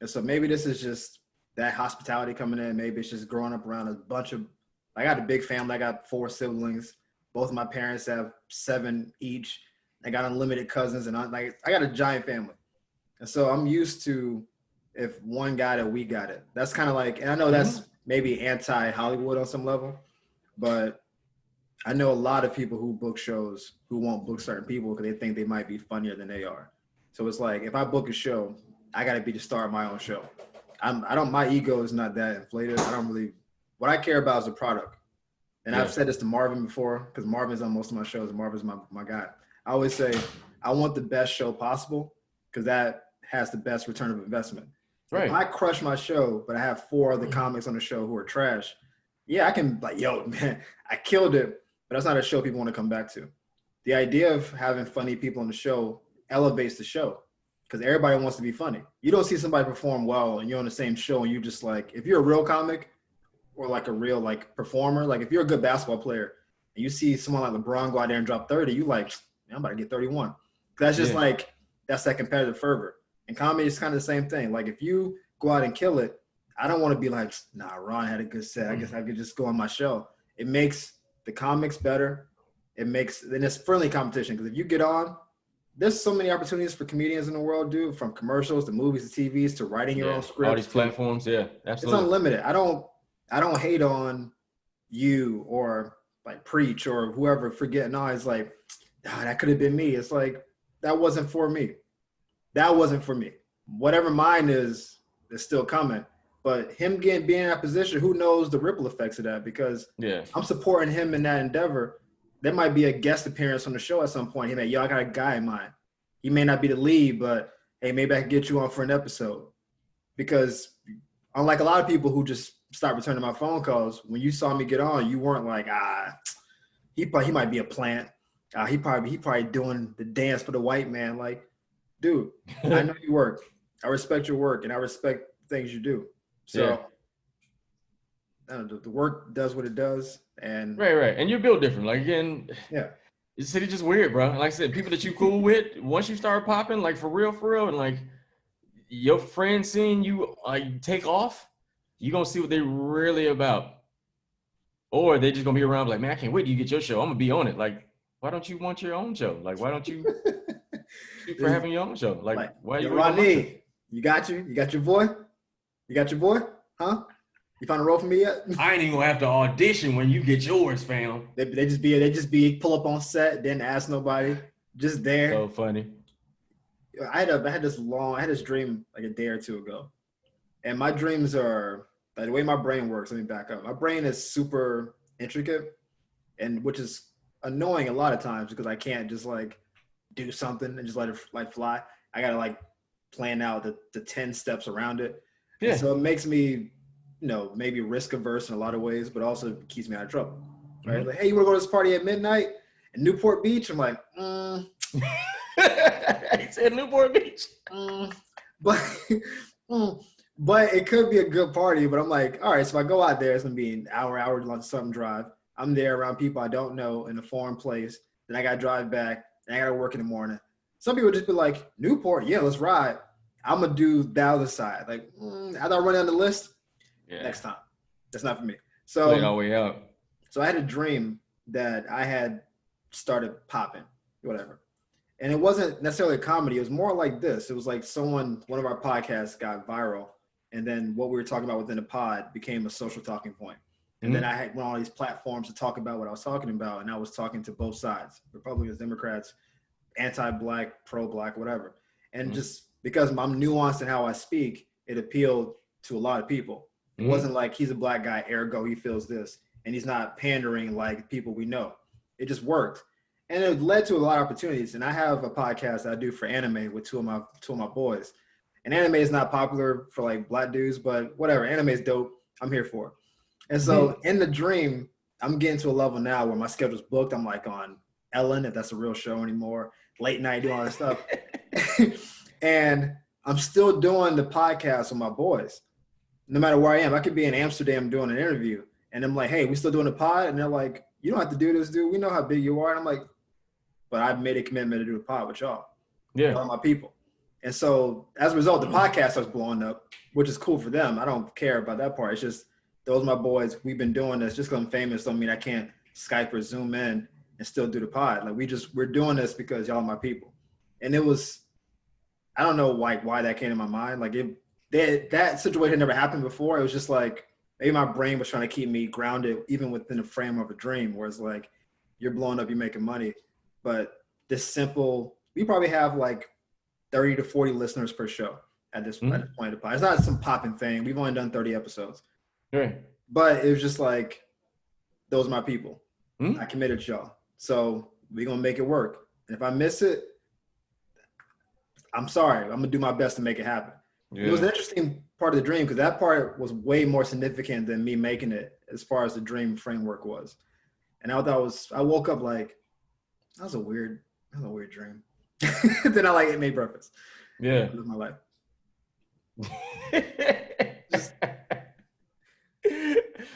and so maybe this is just that hospitality coming in. Maybe it's just growing up around a bunch of. I got a big family. I got 4 siblings. Both of my parents have 7 each. I got unlimited cousins, and I got a giant family, and so I'm used to if one got it, we got it. That's kind of like, and I know that's maybe anti-Hollywood on some level, but I know a lot of people who book shows who won't book certain people because they think they might be funnier than they are. So it's like if I book a show, I got to be the star of my own show. My ego is not that inflated. What I care about is the product. And I've said this to Marvin before because Marvin's on most of my shows. And Marvin's my guy. I always say I want the best show possible because that has the best return of investment. Right. If I crush my show, but I have 4 other comics on the show who are trash, yeah, I can like, yo, man, I killed it, but that's not a show people want to come back to. The idea of having funny people on the show elevates the show because everybody wants to be funny. You don't see somebody perform well and you're on the same show and you just like, if you're a real comic or like a real like performer, like if you're a good basketball player and you see someone like LeBron go out there and drop 30, you like, man, I'm about to get 31. That's just like, that's that competitive fervor. And comedy is kind of the same thing. Like if you go out and kill it, I don't want to be like, nah, Ron had a good set. I guess I could just go on my show. It makes the comics better. Then it's friendly competition. Because if you get on, there's so many opportunities for comedians in the world, dude, from commercials to movies to TVs to writing your own script. All these platforms, absolutely. It's unlimited. I don't hate on you or like Preach or whoever for getting on. It's like, that could have been me. It's like, that wasn't for me. That wasn't for me. Whatever mine is still coming. But him being in that position, who knows the ripple effects of that? Because I'm supporting him in that endeavor. There might be a guest appearance on the show at some point. He may, yo, I got a guy in mind. He may not be the lead, but hey, maybe I can get you on for an episode. Because unlike a lot of people who just start returning my phone calls, when you saw me get on, you weren't like, he might be a plant. He probably doing the dance for the white man. Like, dude, I know you work. I respect your work, and I respect things you do. So the work does what it does. And right. And you're built different. Like, again, the city just weird, bro. Like I said, people that you cool with, once you start popping, like for real, and like your friends seeing you take off, you're going to see what they're really about. Or they're just going to be around like, man, I can't wait till you get your show. I'm going to be on it. Like, why don't you want your own show? Like, why don't you for having your own show? Like why you Ronnie, you got your boy? You got your boy? Huh? You found a role for me yet? I ain't even gonna have to audition when you get yours, fam. They just be pull up on set, didn't ask nobody, just there. So funny. I had this dream like a day or two ago, and my dreams are like the way my brain works. Let me back up. My brain is super intricate, and which is annoying a lot of times because I can't just like do something and just let it like fly. I gotta like plan out the 10 steps around it. Yeah. And so it makes me, maybe risk averse in a lot of ways, but also keeps me out of trouble. Right? Like, hey, you want to go to this party at midnight in Newport Beach? I'm like, He said Newport Beach. But it could be a good party. But I'm like, all right, so if I go out there, it's gonna be an hour long something drive. I'm there around people I don't know in a foreign place. Then I gotta drive back. Then I gotta work in the morning. Some people just be like, Newport, yeah, let's ride. I'm gonna do the other side. Like, after I run down the list, next time. That's not for me. So play it all the way out. So I had a dream that I had started popping, whatever. And it wasn't necessarily a comedy. It was more like this. It was like one of our podcasts got viral. And then what we were talking about within the pod became a social talking point. And then I had went on all these platforms to talk about what I was talking about. And I was talking to both sides, Republicans, Democrats, anti-Black, pro-Black, whatever. And just because I'm nuanced in how I speak, it appealed to a lot of people. It wasn't like he's a Black guy, ergo he feels this. And he's not pandering like people we know. It just worked. And it led to a lot of opportunities. And I have a podcast that I do for anime with two of my boys. And anime is not popular for like Black dudes, but whatever. Anime is dope. I'm here for it. And so in the dream, I'm getting to a level now where my schedule's booked. I'm like on Ellen, if that's a real show anymore, late night, doing all that stuff. And I'm still doing the podcast with my boys. No matter where I am, I could be in Amsterdam doing an interview. And I'm like, hey, we still doing the pod? And they're like, you don't have to do this, dude. We know how big you are. And I'm like, but I've made a commitment to do the pod with y'all. Yeah. Y'all are my people. And so as a result, the podcast starts blowing up, which is cool for them. I don't care about that part. It's just, those are my boys. We've been doing this. Just because I'm famous don't mean I can't Skype or Zoom in and still do the pod. Like we're doing this because y'all are my people. And it was, I don't know why that came to my mind. Like that situation had never happened before. It was just like, maybe my brain was trying to keep me grounded even within the frame of a dream, where it's like, you're blowing up, you're making money. But this simple, we probably have like 30 to 40 listeners per show at this point of the pod. It's not some popping thing. We've only done 30 episodes. Right. But it was just like, those are my people. I committed to y'all. So we're going to make it work. And if I miss it, I'm sorry. I'm going to do my best to make it happen. Yeah. It was an interesting part of the dream because that part was way more significant than me making it as far as the dream framework was. And I woke up like, that was a weird dream. Then it made breakfast. Yeah. It was my life.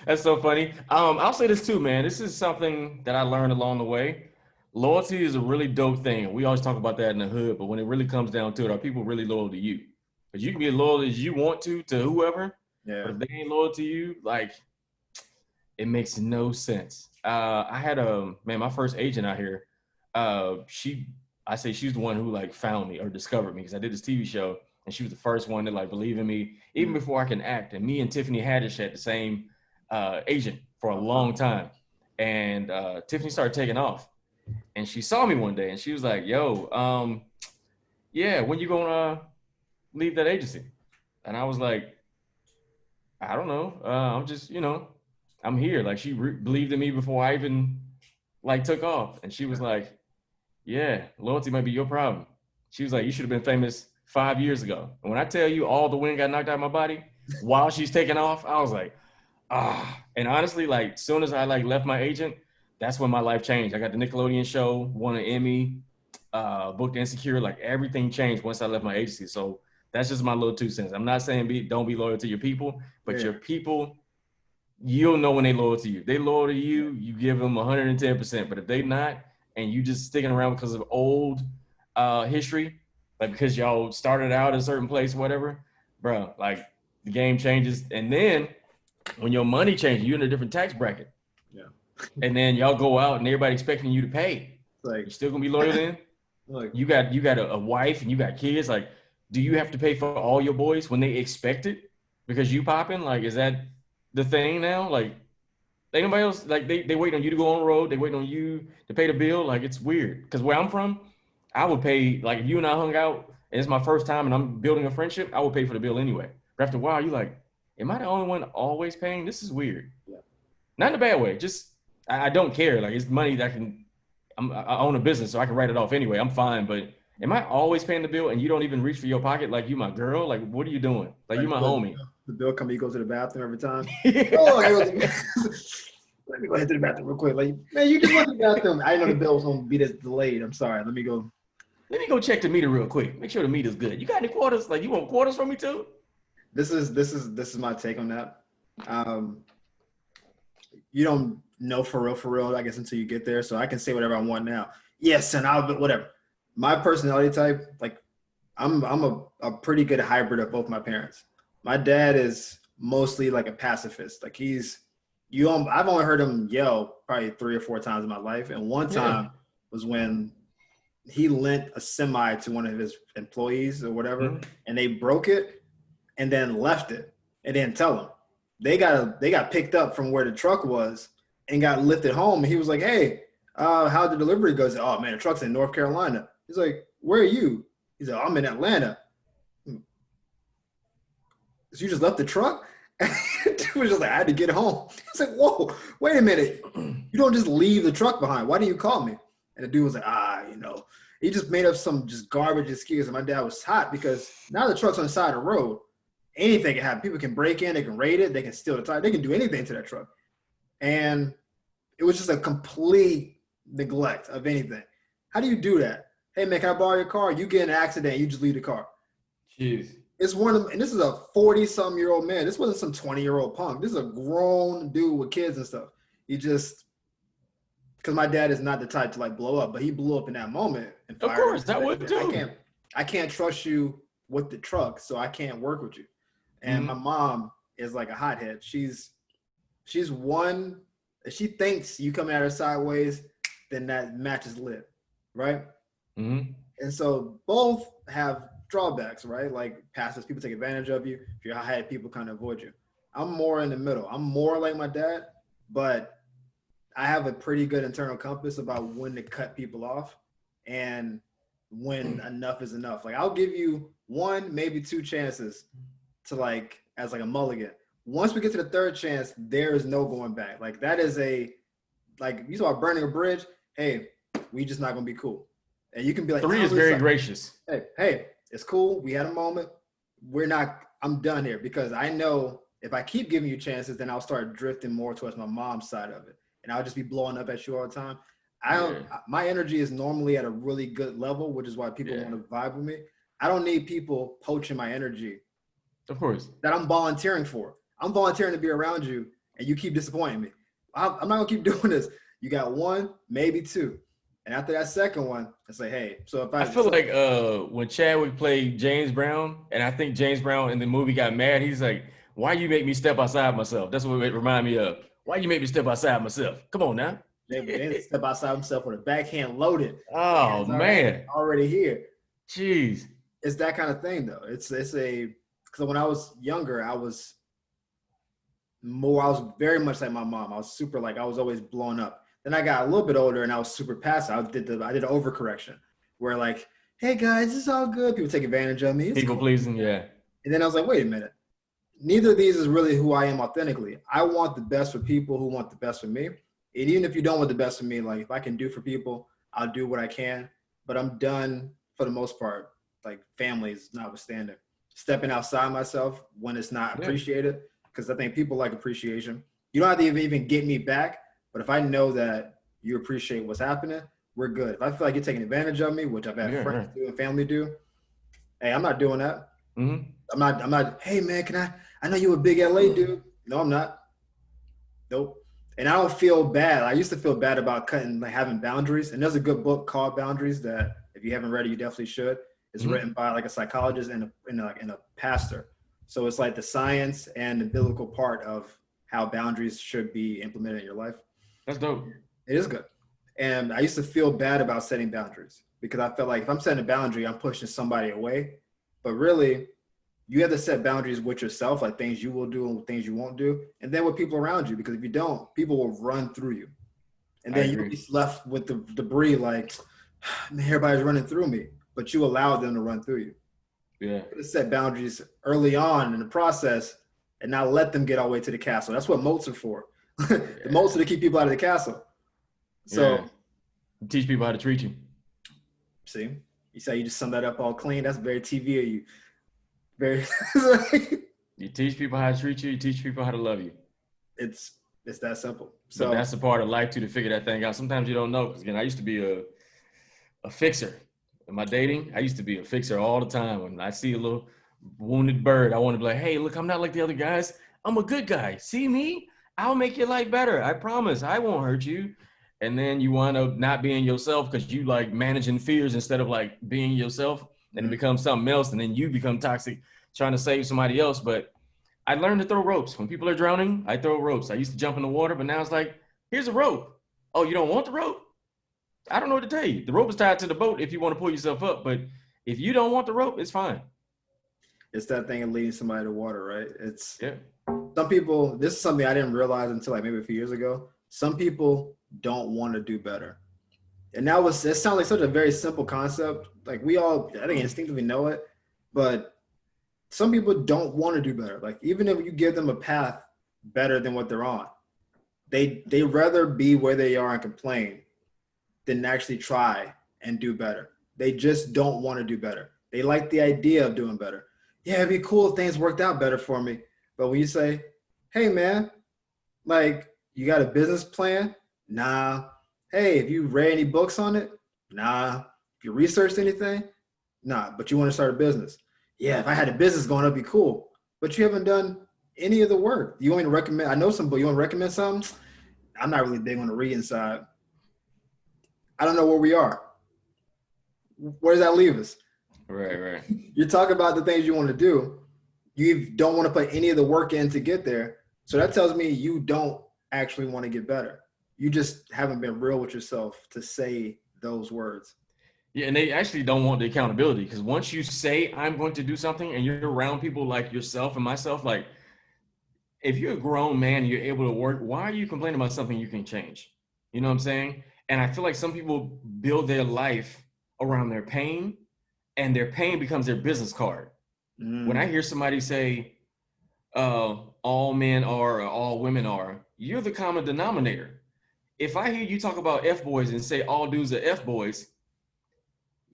That's so funny. I'll say this too, man. This is something that I learned along the way. Loyalty is a really dope thing. We always talk about that in the hood, but when it really comes down to it, are people really loyal to you? Because you can be as loyal as you want to whoever. Yeah. But if they ain't loyal to you, like, it makes no sense. I had my first agent out here. She's the one who like found me or discovered me because I did this TV show and she was the first one to like believe in me even before I can act. And me and Tiffany Haddish had the same agent for a long time. And Tiffany started taking off. And she saw me one day and she was like, yo, when you gonna leave that agency? And I was like, I don't know. I'm just, I'm here. Like she believed in me before I even like took off. And she was like, yeah, loyalty might be your problem. She was like, you should have been famous 5 years ago. And when I tell you all the wind got knocked out of my body while she's taking off, I was like, And honestly, like soon as I like left my agent, that's when my life changed. I got the Nickelodeon show, won an Emmy, booked Insecure, like everything changed once I left my agency. So that's just my little 2 cents. I'm not saying don't be loyal to your people, but your people, you'll know when they loyal to you. They loyal to you, you give them 110%. But if they not, and you just sticking around because of old history, like because y'all started out a certain place, whatever, bro, like the game changes. And then when your money changes, you're in a different tax bracket. Yeah. And then y'all go out and everybody expecting you to pay. Like, you still gonna be loyal then? Like, you got a wife and you got kids. Like, do you have to pay for all your boys when they expect it because you popping? Like, is that the thing now? Like, ain't nobody else, like they wait on you to go on the road. They wait on you to pay the bill. Like, it's weird. Because where I'm from, I would pay, like if you and I hung out and it's my first time and I'm building a friendship, I would pay for the bill anyway. But after a while, you're like, am I the only one always paying? This is weird. Yeah. Not in a bad way. Just, I don't care. Like, it's money that I own a business, so I can write it off anyway. I'm fine. But am I always paying the bill and you don't even reach for your pocket? Like, you my girl? Like, what are you doing? Like, you my homie. The bill comes, you go to the bathroom every time. Let me go ahead to the bathroom real quick. Like, man, you just went to the bathroom. I didn't know the bill was going to be this delayed. I'm sorry. Let me go check the meter real quick. Make sure the meter's good. You got any quarters? Like, you want quarters from me too? This is my take on that. You don't know for real, I guess, until you get there. So I can say whatever I want now. Yes, and I'll whatever. My personality type, like, I'm a pretty good hybrid of both my parents. My dad is mostly like a pacifist. Like I've only heard him yell probably 3 or 4 times in my life. And one time was when he lent a semi to one of his employees or whatever, and they broke it and then left it and didn't tell him. They got picked up from where the truck was and got lifted home. And he was like, hey, how'd the delivery go? Oh man, the truck's in North Carolina. He's like, where are you? He's like, I'm in Atlanta. So you just left the truck? Dude was just like, I had to get home. It's like, whoa, wait a minute. You don't just leave the truck behind. Why didn't you call me? And the dude was like, he just made up some just garbage excuse. And my dad was hot because now the truck's on the side of the road. Anything can happen. People can break in, they can raid it, they can steal the tire, they can do anything to that truck. And It was just a complete neglect of anything. How do you do that? Hey man, can I borrow your car? You get in an accident, you just leave the car. Jeez. It's one of them, and this is a 40-some-year-old man. This wasn't some 20-year-old punk. This is a grown dude with kids and stuff. He just, because my dad is not the type to like blow up, but he blew up in that moment. And Of course, that would too. I can't trust you with the truck, so I can't work with you. And my mom is like a hothead. She's one. If she thinks you coming at her sideways, then that match is lit, right? And so both have drawbacks, right? Like passive people take advantage of you. If you're a hothead, people kind of avoid you. I'm more in the middle. I'm more like my dad, but I have a pretty good internal compass about when to cut people off and when enough is enough. Like I'll give you 1, maybe 2 chances to like, as like a mulligan. Once we get to the 3rd chance, there is no going back. Like that is like you saw burning a bridge. Hey, we just not gonna be cool. And you can be like, 3 is very gracious. Hey, it's cool. We had a moment. I'm done here because I know if I keep giving you chances, then I'll start drifting more towards my mom's side of it. And I'll just be blowing up at you all the time. My energy is normally at a really good level, which is why people want to vibe with me. I don't need people poaching my energy. Of course. That I'm volunteering for. I'm volunteering to be around you and you keep disappointing me. I'm not gonna keep doing this. You got 1, maybe 2. And after that second one, I say, hey, so if I feel like when Chadwick played James Brown, and I think James Brown in the movie got mad, he's like, why you make me step outside myself? That's what it remind me of. Why you make me step outside myself? Come on now. James step outside himself with a backhand loaded. Oh man. Already here. Jeez. It's that kind of thing though. Because when I was younger, I was very much like my mom. I was super like, I was always blown up. Then I got a little bit older and I was super passive. I did an overcorrection where like, hey guys, it's all good. People take advantage of me. It's people cool. Pleasing, yeah. And then I was like, wait a minute. Neither of these is really who I am authentically. I want the best for people who want the best for me. And even if you don't want the best for me, like if I can do for people, I'll do what I can. But I'm done for the most part, like families notwithstanding. Stepping outside myself when it's not appreciated. Because I think people like appreciation. You don't have to even get me back. But if I know that you appreciate what's happening, we're good. If I feel like you're taking advantage of me, which I've had friends do and family do, hey, I'm not doing that. I'm not, hey man, I know you're a big LA dude. No, I'm not. Nope. And I don't feel bad. I used to feel bad about having boundaries. And there's a good book called Boundaries that if you haven't read it, you definitely should. It's written by like a psychologist and a pastor. So it's like the science and the biblical part of how boundaries should be implemented in your life. That's dope. It is good. And I used to feel bad about setting boundaries because I felt like if I'm setting a boundary, I'm pushing somebody away. But really, you have to set boundaries with yourself, like things you will do and things you won't do. And then with people around you, because if you don't, people will run through you. And then you'll be left with the debris like, man, everybody's running through me. But you allow them to run through you. Yeah. You have to set boundaries early on in the process and not let them get all the way to the castle. That's what moats are for. The moats are to keep people out of the castle. So teach people how to treat you. See, you say you just sum that up all clean. That's very TV of you. Very. You teach people how to treat you. You teach people how to love you. It's that simple. So but that's the part of life too, to figure that thing out. Sometimes you don't know. Because again, I used to be a fixer. In my dating, I used to be a fixer all the time. When I see a little wounded bird, I want to be like, hey, look, I'm not like the other guys. I'm a good guy. See me? I'll make your life better. I promise. I won't hurt you. And then you wind up not being yourself because you like managing fears instead of like being yourself. And it becomes something else. And then you become toxic trying to save somebody else. But I learned to throw ropes. When people are drowning, I throw ropes. I used to jump in the water, but now it's like, here's a rope. Oh, you don't want the rope? I don't know what to tell you. The rope is tied to the boat if you want to pull yourself up. But if you don't want the rope, it's fine. It's that thing of leading somebody to water, right? It's some people, this is something I didn't realize until like maybe a few years ago. Some people don't want to do better. And it sounds like such a very simple concept. Like we all, I think instinctively know it, but some people don't want to do better. Like even if you give them a path better than what they're on, they rather be where they are and complain than actually try and do better. They just don't want to do better. They like the idea of doing better. Yeah, it'd be cool if things worked out better for me. But when you say, hey man, like you got a business plan, Nah. Hey, have you read any books on it? Nah. Have you researched anything? Nah. But you want to start a business? Yeah. If I had a business going, that'd be cool. But you haven't done any of the work. You want me to recommend? I know some, but you want to recommend something? I'm not really big on the reading side. I don't know where we are. Where does that leave us? Right, right. You're talking about the things you want to do. You don't want to put any of the work in to get there. So that tells me you don't actually want to get better. You just haven't been real with yourself to say those words. Yeah, and they actually don't want the accountability because once you say I'm going to do something and you're around people like yourself and myself, like if you're a grown man and you're able to work, why are you complaining about something you can change? You know what I'm saying? And I feel like some people build their life around their pain and their pain becomes their business card. When I hear somebody say, all men are or all women are, you're the common denominator. If I hear you talk about F boys and say all dudes are F boys,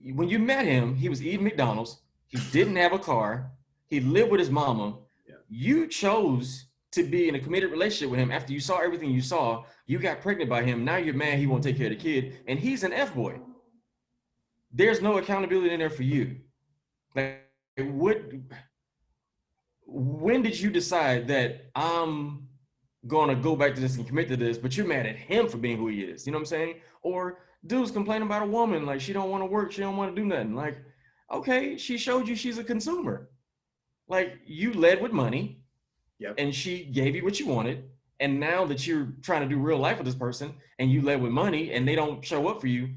when you met him, he was eating McDonald's. He didn't have a car. He lived with his mama. Yeah. You chose to be in a committed relationship with him after you saw everything you saw. You got pregnant by him. Now you're mad he won't take care of the kid. And he's an F boy. There's no accountability in there for you. Like, when did you decide that I'm going to go back to this and commit to this, but you're mad at him for being who he is? You know what I'm saying? Or dudes complaining about a woman, like she don't want to work, she don't want to do nothing. Like, okay, she showed you she's a consumer. Like you led with money, Yep. and she gave you what you wanted. And now that you're trying to do real life with this person and you led with money and they don't show up for you,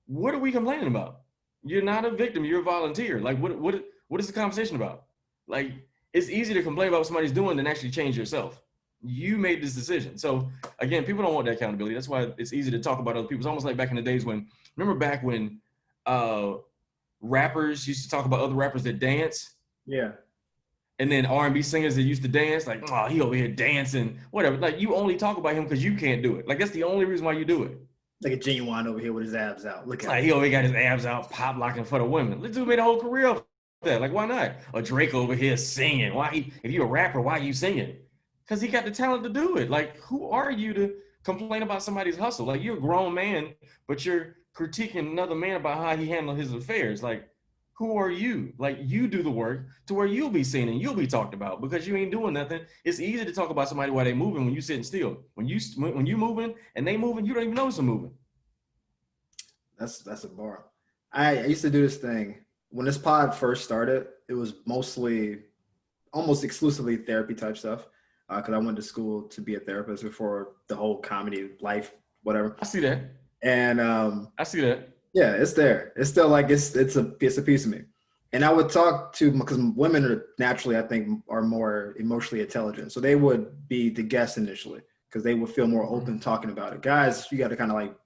what are we complaining about? You're not a victim, you're a volunteer. Like what is the conversation about? Like it's easy to complain about what somebody's doing than actually change yourself. You made this decision. So again, people don't want that accountability. That's why it's easy to talk about other people. It's almost like back in the days remember back when rappers used to talk about other rappers that dance? Yeah. And then R&B singers that used to dance, like, oh, he over here dancing, whatever. Like you only talk about him because you can't do it. Like that's the only reason why you do it. Like a genuine over here with his abs out. Look at like him. he over here got his abs out, pop locking for the women. This dude made a whole career of that. Like, why not? Or Drake over here singing. If you're a rapper, why are you singing? Because he got the talent to do it. Like, who are you to complain about somebody's hustle? Like, you're a grown man, but you're critiquing another man about how he handled his affairs. Like, who are you? Like, you do the work to where you'll be seen and you'll be talked about because you ain't doing nothing. It's easy to talk about somebody while they moving when you sitting still. When you moving and they moving, you don't even notice them moving. That's a bar. I used to do this thing when this pod first started. It was mostly, almost exclusively therapy type stuff because I went to school to be a therapist before the whole comedy life, whatever. I see that. And I see that. Yeah, it's there. It's still like it's a piece of me. And I would talk to, because women are naturally, I think, are more emotionally intelligent. So they would be the guests initially because they would feel more open talking about it. Guys, you got to kind of like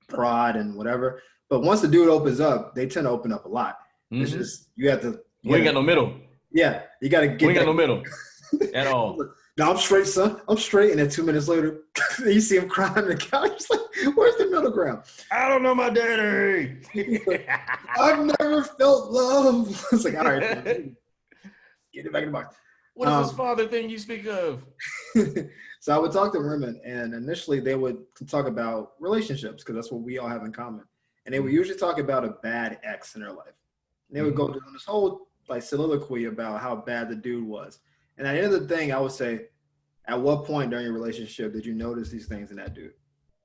prod and whatever. But once the dude opens up, they tend to open up a lot. Mm-hmm. It's just, you have to. We ain't got no middle. Yeah, you got to get. We ain't got no middle at all. No, I'm straight, son. I'm straight. And then 2 minutes later, you see him crying on the couch. It's like, where's the middle ground? I don't know my daddy. I've never felt love. It's like, all right, get it back in the box. What is this father thing you speak of? So I would talk to women, and initially they would talk about relationships because that's what we all have in common. And they would usually talk about a bad ex in their life. And they would go down this whole like soliloquy about how bad the dude was. And at the end of the thing, I would say, at what point during your relationship did you notice these things in that dude?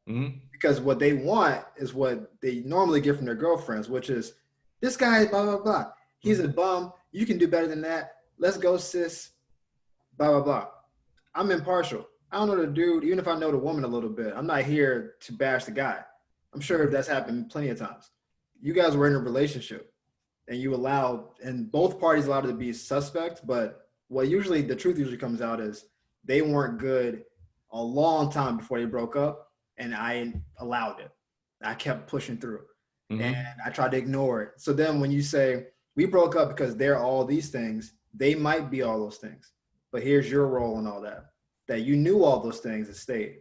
Mm-hmm. Because what they want is what they normally get from their girlfriends, which is, this guy, blah, blah, blah. He's a bum. You can do better than that. Let's go, sis. Blah, blah, blah. I'm impartial. I don't know the dude, even if I know the woman a little bit. I'm not here to bash the guy. I'm sure that's happened plenty of times. You guys were in a relationship, and you allowed, and both parties allowed it to be suspect, but what usually, the truth usually comes out is they weren't good a long time before they broke up, and I allowed it. I kept pushing through, and I tried to ignore it. So then when you say, we broke up because they're all these things, they might be all those things, but here's your role in all that you knew all those things and stayed.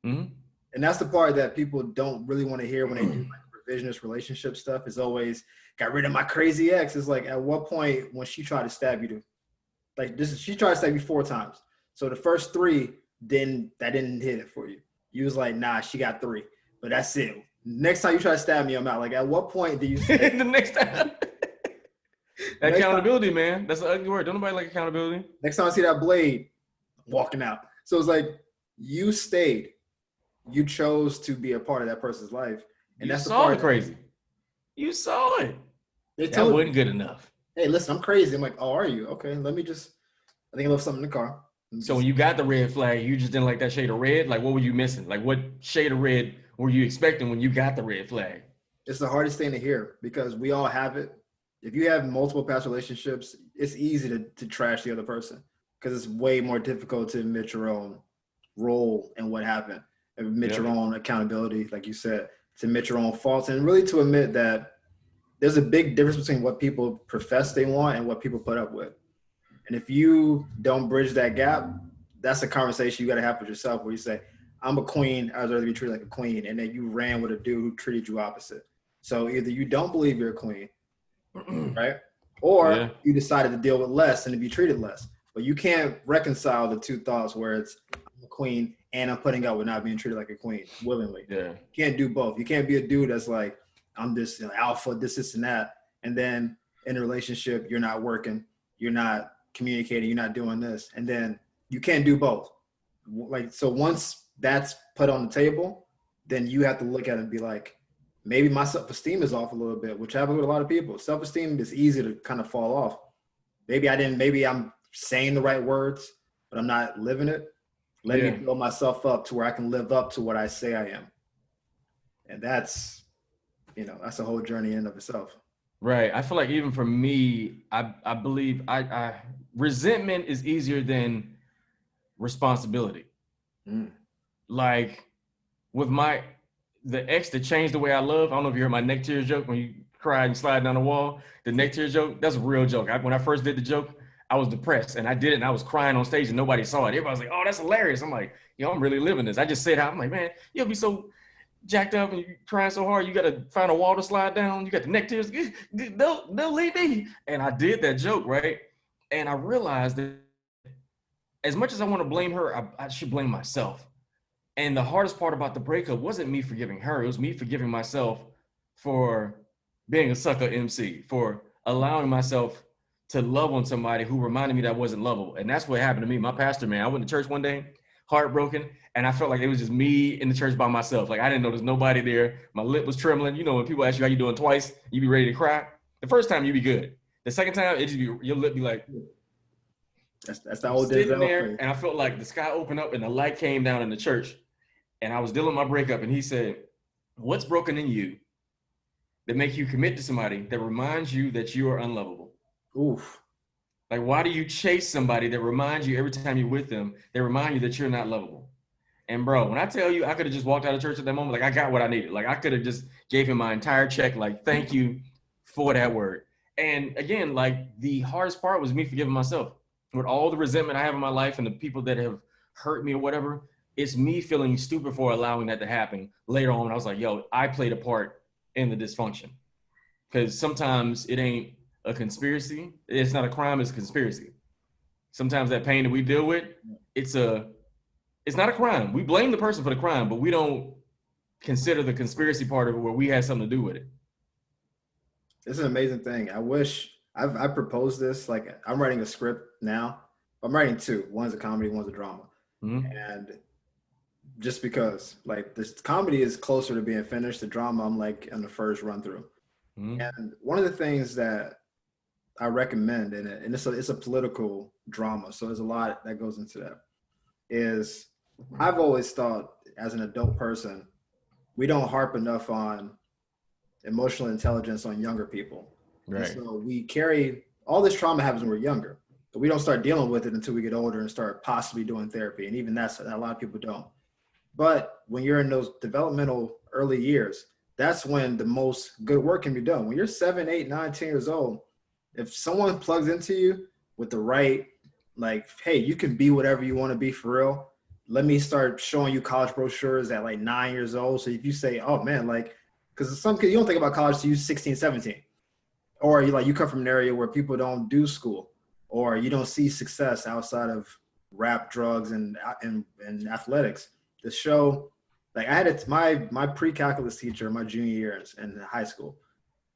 Mm-hmm. And that's the part that people don't really want to hear when they do like revisionist relationship stuff, is always, got rid of my crazy ex. It's like, at what point when she tried to stab you she tried to stab you 4 times. So the first 3, then that didn't hit it for you. You was like, nah, she got 3, but that's it. Next time you try to stab me, I'm out. Like, at what point do you say The next time. Accountability, man. That's an ugly word. Don't nobody like accountability. Next time I see that blade, walking out. So it's like you stayed. You chose to be a part of that person's life. And You that's the saw part the crazy. You saw it. They That told wasn't you, good enough. hey, listen, I'm crazy. I'm like, oh, are you? Okay, let me just, I think I left something in the car. So when you got the red flag, you just didn't like that shade of red? Like, what were you missing? Like, what shade of red were you expecting when you got the red flag? It's the hardest thing to hear because we all have it. If you have multiple past relationships, it's easy to trash the other person because it's way more difficult to admit your own role and what happened, admit your own accountability, like you said, to admit your own faults, and really to admit that there's a big difference between what people profess they want and what people put up with. And if you don't bridge that gap, that's a conversation you got to have with yourself where you say, I'm a queen, I'd rather be treated like a queen, and then you ran with a dude who treated you opposite. So either you don't believe you're a queen, right? Or you decided to deal with less and to be treated less. But you can't reconcile the two thoughts where it's I'm a queen and I'm putting up with not being treated like a queen willingly. Yeah. You can't do both. You can't be a dude that's like, I'm this alpha, this, and that. And then in a relationship, you're not working, you're not communicating, you're not doing this. And then you can't do both. Like, so once that's put on the table, then you have to look at it and be like, maybe my self-esteem is off a little bit, which happens with a lot of people. Self-esteem is easy to kind of fall off. Maybe I'm saying the right words, but I'm not living it. Let me build myself up to where I can live up to what I say I am. And that's, that's a whole journey in of itself. Right. I feel like even for me, I believe I resentment is easier than responsibility. Like with the ex that changed the way I love. I don't know if you heard my neck tears joke when you cried and slide down the wall. The neck tears joke, that's a real joke. When I first did the joke, I was depressed and I did it and I was crying on stage and nobody saw it. Everybody was like, oh, that's hilarious. I'm like, I'm really living this. I just said, I'm like, man, you'll be so jacked up and you crying so hard, you got to find a wall to slide down. You got the neck tears. They'll leave me. And I did that joke, right? And I realized that as much as I want to blame her, I should blame myself. And the hardest part about the breakup wasn't me forgiving her. It was me forgiving myself for being a sucker MC, for allowing myself to love on somebody who reminded me that I wasn't lovable. And that's what happened to me. My pastor, man, I went to church one day, heartbroken, and I felt like it was just me in the church by myself. Like I didn't know there's nobody there. My lip was trembling. You know, when people ask you how you doing twice, you be ready to cry. The first time you be good. The second time, it just be your lip be like, that's the old sitting there, and I felt like the sky opened up and the light came down in the church. And I was dealing with my breakup, and he said, what's broken in you that make you commit to somebody that reminds you that you are unlovable? Oof. Like, why do you chase somebody that reminds you every time you're with them, they remind you that you're not lovable? And bro, when I tell you, I could have just walked out of church at that moment, like I got what I needed. Like I could have just gave him my entire check, like, thank you for that word. And again, like the hardest part was me forgiving myself. With all the resentment I have in my life and the people that have hurt me or whatever, it's me feeling stupid for allowing that to happen. Later on, I was like, yo, I played a part in the dysfunction. Because sometimes it ain't a conspiracy. It's not a crime, it's a conspiracy. Sometimes that pain that we deal with, it's not a crime. We blame the person for the crime, but we don't consider the conspiracy part of it where we had something to do with it. It's an amazing thing. I wish I proposed this. Like I'm writing a script now. I'm writing 2. One's a comedy, one's a drama. And just because like this comedy is closer to being finished, the drama I'm like in the first run through. And one of the things that I recommend in it, and it's a political drama, so there's a lot that goes into that, is I've always thought as an adult person, we don't harp enough on emotional intelligence on younger people. Right. And so we carry all this trauma happens when we're younger, but we don't start dealing with it until we get older and start possibly doing therapy. And even that's a lot of people don't. But when you're in those developmental early years, that's when the most good work can be done. When you're 7, 8, 9, 10 years old, if someone plugs into you with the right, like, hey, you can be whatever you want to be for real. Let me start showing you college brochures at like 9 years old. So if you say, oh man, like, because some kids, you don't think about college till you're 16, 17. Or you come from an area where people don't do school, or you don't see success outside of rap, drugs, and athletics. The show Like I had my pre-calculus teacher my junior years in high school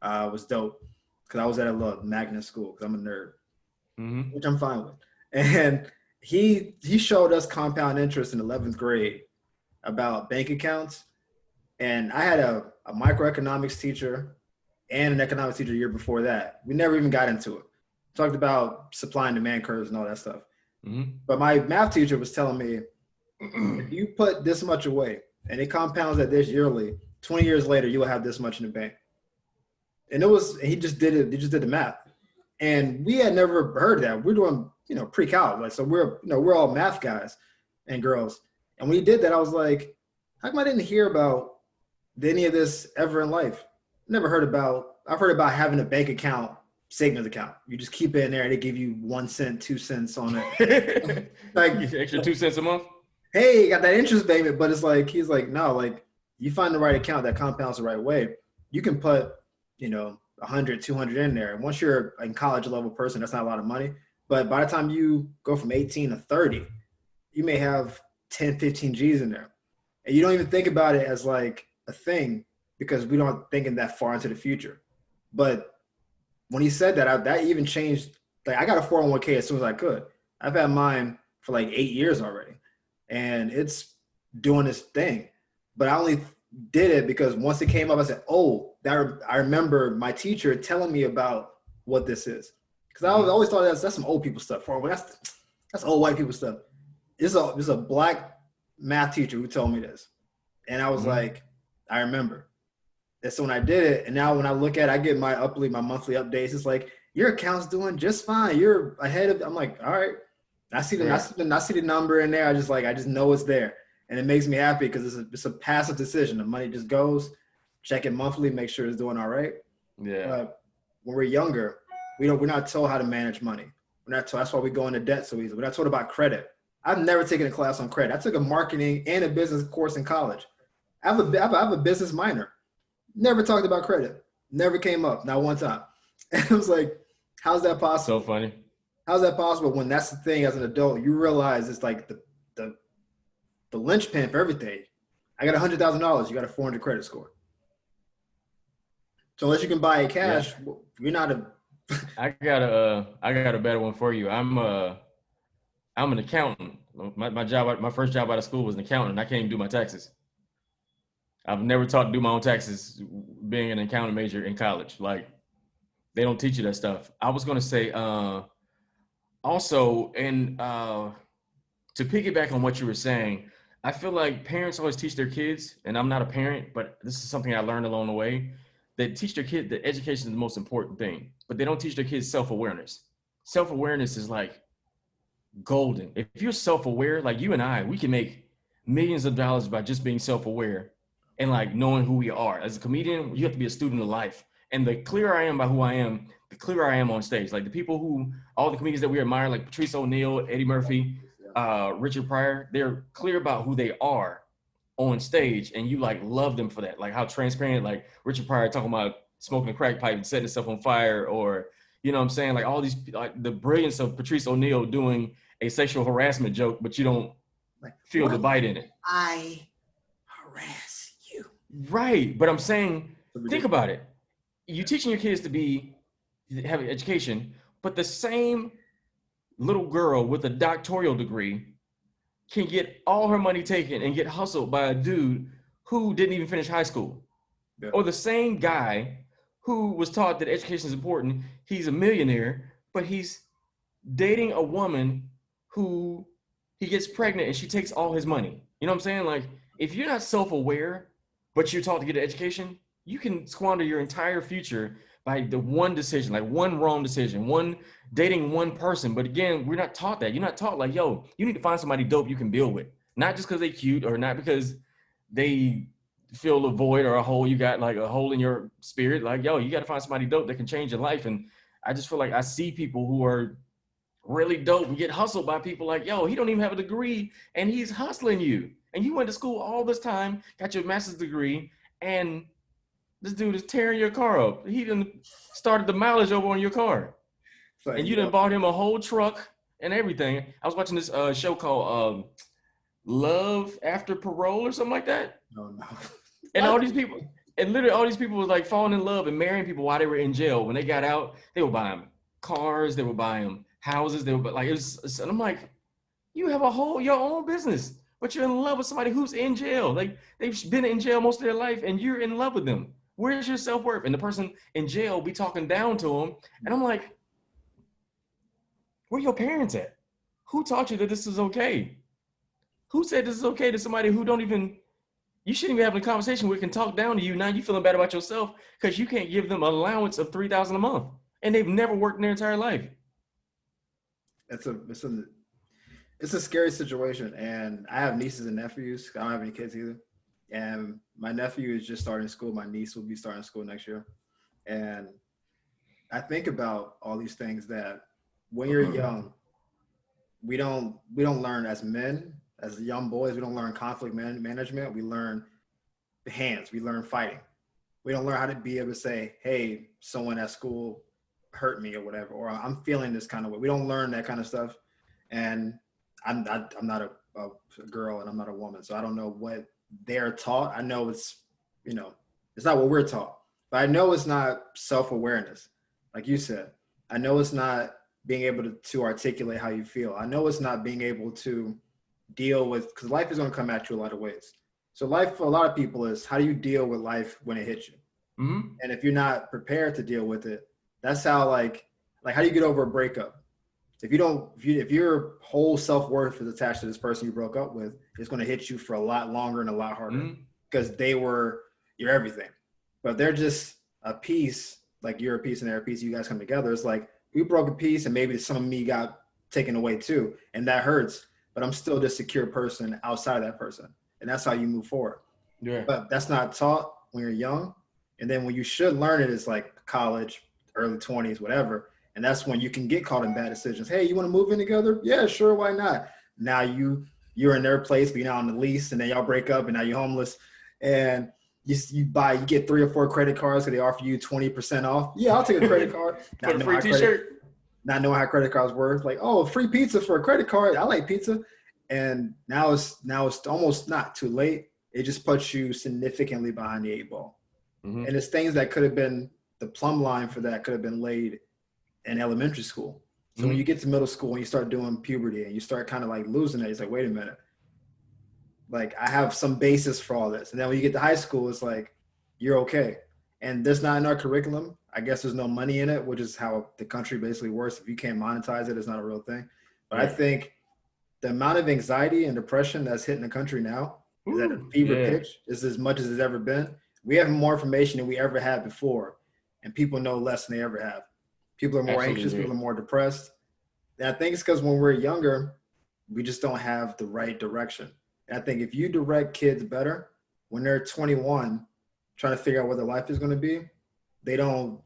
was dope because I was at a little magnet school because I'm a nerd, which I'm fine with. And he showed us compound interest in 11th grade about bank accounts. And I had a microeconomics teacher and an economics teacher the year before that. We never even got into it. Talked about supply and demand curves and all that stuff. But my math teacher was telling me, if you put this much away and it compounds at this yearly, 20 years later, you will have this much in the bank. And he just did it. He just did the math. And we had never heard that. We're doing, pre-calc. Like, so we're all math guys and girls. And when he did that, I was like, how come I didn't hear about any of this ever in life? I've heard about having a bank account, savings account. You just keep it in there and they give you 1 cent, 2 cents on it. Like extra 2 cents a month. Hey, you got that interest payment, but it's like, he's like, no, like you find the right account that compounds the right way. You can put, 100, 200 in there. And once you're a college level person, that's not a lot of money. But by the time you go from 18 to 30, you may have 10, 15 G's in there. And you don't even think about it as like a thing because we don't think that far into the future. But when he said that, that even changed. Like I got a 401k as soon as I could. I've had mine for like 8 years already. And it's doing this thing. But I only did it because once it came up, I said, oh, I remember my teacher telling me about what this is. Because I always thought that's some old people stuff. That's old white people stuff. This is a black math teacher who told me this. And I was like, I remember. And so when I did it, and now when I look at it, I get my monthly updates. It's like, your account's doing just fine. You're ahead of, I'm like, all right. I see the number in there. I just know it's there. And it makes me happy because it's a passive decision. The money just goes, check it monthly, make sure it's doing all right. Yeah. But when we're younger, we're not told how to manage money. We're not told. That's why we go into debt so easily. We're not told about credit. I've never taken a class on credit. I took a marketing and a business course in college. I have a business minor. Never talked about credit. Never came up, not one time. And I was like, how's that possible? So funny. How's that possible when that's the thing as an adult? You realize it's like the linchpin for everything. I got $100,000. You got a 400 credit score. So unless you can buy it cash, you're not a. I got a better one for you. I'm an accountant. My first job out of school was an accountant. I can't even do my taxes. I've never taught to do my own taxes being an accounting major in college. Like, they don't teach you that stuff. I was going to say, also, and to piggyback on what you were saying, I feel like parents always teach their kids, and I'm not a parent, but this is something I learned along the way, they teach their kid that education is the most important thing, but they don't teach their kids self-awareness. Self-awareness is like golden. If you're self-aware, like you and I, we can make millions of dollars by just being self-aware and like knowing who we are. As a comedian, you have to be a student of life. And the clearer I am by who I am, the clearer I am on stage. Like the people all the comedians that we admire, like Patrice O'Neal, Eddie Murphy, Richard Pryor, they're clear about who they are on stage, and you like love them for that. Like how transparent, like Richard Pryor talking about smoking a crack pipe and setting himself on fire, or you know what I'm saying? Like all these, like the brilliance of Patrice O'Neal doing a sexual harassment joke, but you don't feel the bite in it. I harass you. Right. But I'm saying, think about it. You teaching your kids to have an education, but the same little girl with a doctoral degree can get all her money taken and get hustled by a dude who didn't even finish high school. Yeah. Or the same guy who was taught that education is important, he's a millionaire, but he's dating a woman who he gets pregnant and she takes all his money. You know what I'm saying? Like, if you're not self-aware, but you're taught to get an education, you can squander your entire future by the one decision, like one wrong decision, dating one person. But again, we're not taught that. You're not taught like, yo, you need to find somebody dope you can build with. Not just because they cute or not because they fill a void or a hole. You got like a hole in your spirit. Like, yo, you got to find somebody dope that can change your life. And I just feel like I see people who are really dope and get hustled by people like, yo, he don't even have a degree and he's hustling you. And you went to school all this time, got your master's degree, and this dude is tearing your car up. He done started the mileage over on your car. And you done bought him a whole truck and everything. I was watching this show called love after parole or something like that. No, no. And all these people, and literally all these people was like falling in love and marrying people while they were in jail. When they got out, they would buy them cars, they would buy them houses, they would like it was. And I'm like, you have your own business, but you're in love with somebody who's in jail. Like they've been in jail most of their life, and you're in love with them. Where's your self worth? And the person in jail be talking down to them, and I'm like, where your parents at? Who taught you that this is okay? Who said this is okay to somebody who don't even, you shouldn't even have a conversation with, can talk down to you. Now you feeling bad about yourself because you can't give them an allowance of $3,000 a month and they've never worked in their entire life. It's a scary situation. And I have nieces and nephews. I don't have any kids either. And my nephew is just starting school. My niece will be starting school next year. And I think about all these things that when you're young, we don't learn as men, as young boys, we don't learn conflict management. We learn the hands. We learn fighting. We don't learn how to be able to say, hey, someone at school hurt me or whatever, or I'm feeling this kind of way. We don't learn that kind of stuff. And I'm not a girl and I'm not a woman, so I don't know what they're taught. I know it's not what we're taught, but I know it's not self-awareness. Like you said, I know it's not being able to articulate how you feel. I know it's not being able to deal with, because life is going to come at you a lot of ways. So life for a lot of people is, how do you deal with life when it hits you? Mm-hmm. And if you're not prepared to deal with it, that's how like how do you get over a breakup? If your whole self-worth is attached to this person you broke up with, it's going to hit you for a lot longer and a lot harder because they were your everything. But they're just a piece, like you're a piece and they're a piece, you guys come together. It's like, we broke a piece and maybe some of me got taken away too. And that hurts, but I'm still this secure person outside of that person. And that's how you move forward. Yeah. But that's not taught when you're young. And then when you should learn it is like college, early 20s, whatever. And that's when you can get caught in bad decisions. Hey, you want to move in together? Yeah, sure. Why not? Now you're in their place, but you're not on the lease, and then y'all break up and now you're homeless. And you get 3 or 4 credit cards because they offer you 20% off. Yeah, I'll take a credit card. For a free t-shirt. Not knowing how credit cards work. Like, oh, free pizza for a credit card. I like pizza. And now it's almost not too late. It just puts you significantly behind the 8 ball. Mm-hmm. And it's things that could have been, the plumb line for that could have been laid in elementary school. So when you get to middle school and you start doing puberty and you start kind of like losing it, it's like, wait a minute. Like, I have some basis for all this. And then when you get to high school, it's like, you're okay. And that's not in our curriculum. I guess there's no money in it, which is how the country basically works. If you can't monetize it, it's not a real thing. But I think the amount of anxiety and depression that's hitting the country now is at a fever pitch. Is as much as it's ever been. We have more information than we ever had before. And people know less than they ever have. People are more anxious. People are more depressed. And I think it's because when we're younger, we just don't have the right direction. And I think if you direct kids better, when they're 21, trying to figure out what their life is going to be, they don't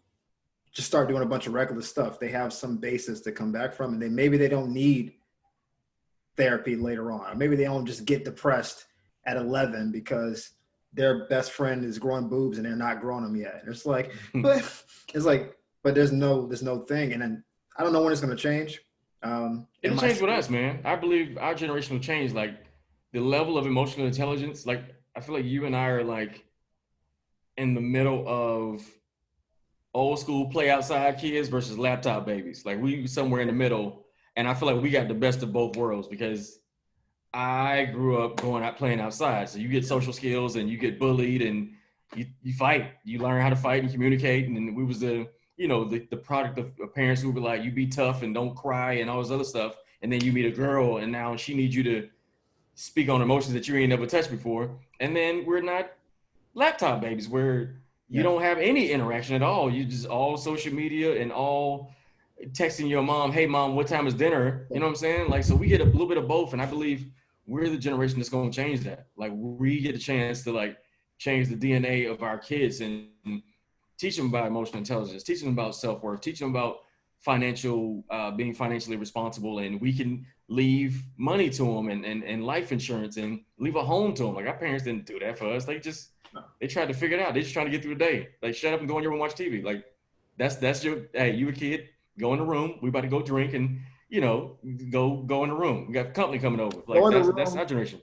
just start doing a bunch of reckless stuff. They have some basis to come back from, and maybe they don't need therapy later on. Or maybe they don't just get depressed at 11 because their best friend is growing boobs and they're not growing them yet. And it's like, but there's no thing. And then I don't know when it's going to change. It'll change with us, man. I believe our generation will change. Like the level of emotional intelligence. Like I feel like you and I are like in the middle of old school play outside kids versus laptop babies. Like we somewhere in the middle. And I feel like we got the best of both worlds because I grew up going out playing outside. So you get social skills and you get bullied and you fight. You learn how to fight and communicate. And we was the product of parents who were like, you be tough and don't cry and all this other stuff. And then you meet a girl and now she needs you to speak on emotions that you ain't never touched before. And then we're not laptop babies where you don't have any interaction at all. You just all social media and all texting your mom, hey mom, what time is dinner? You know what I'm saying? Like, so we get a little bit of both. And I believe we're the generation that's going to change that. Like we get a chance to like change the DNA of our kids and teach them about emotional intelligence, teach them about self-worth, teach them about being financially responsible. And we can leave money to them and life insurance and leave a home to them. Like our parents didn't do that for us. They tried to figure it out. They just trying to get through the day. Like shut up and go in your room and watch TV. Like that's your, hey, you a kid, go in the room. We about to go drink and, go in the room. We got company coming over. Like that's our generation.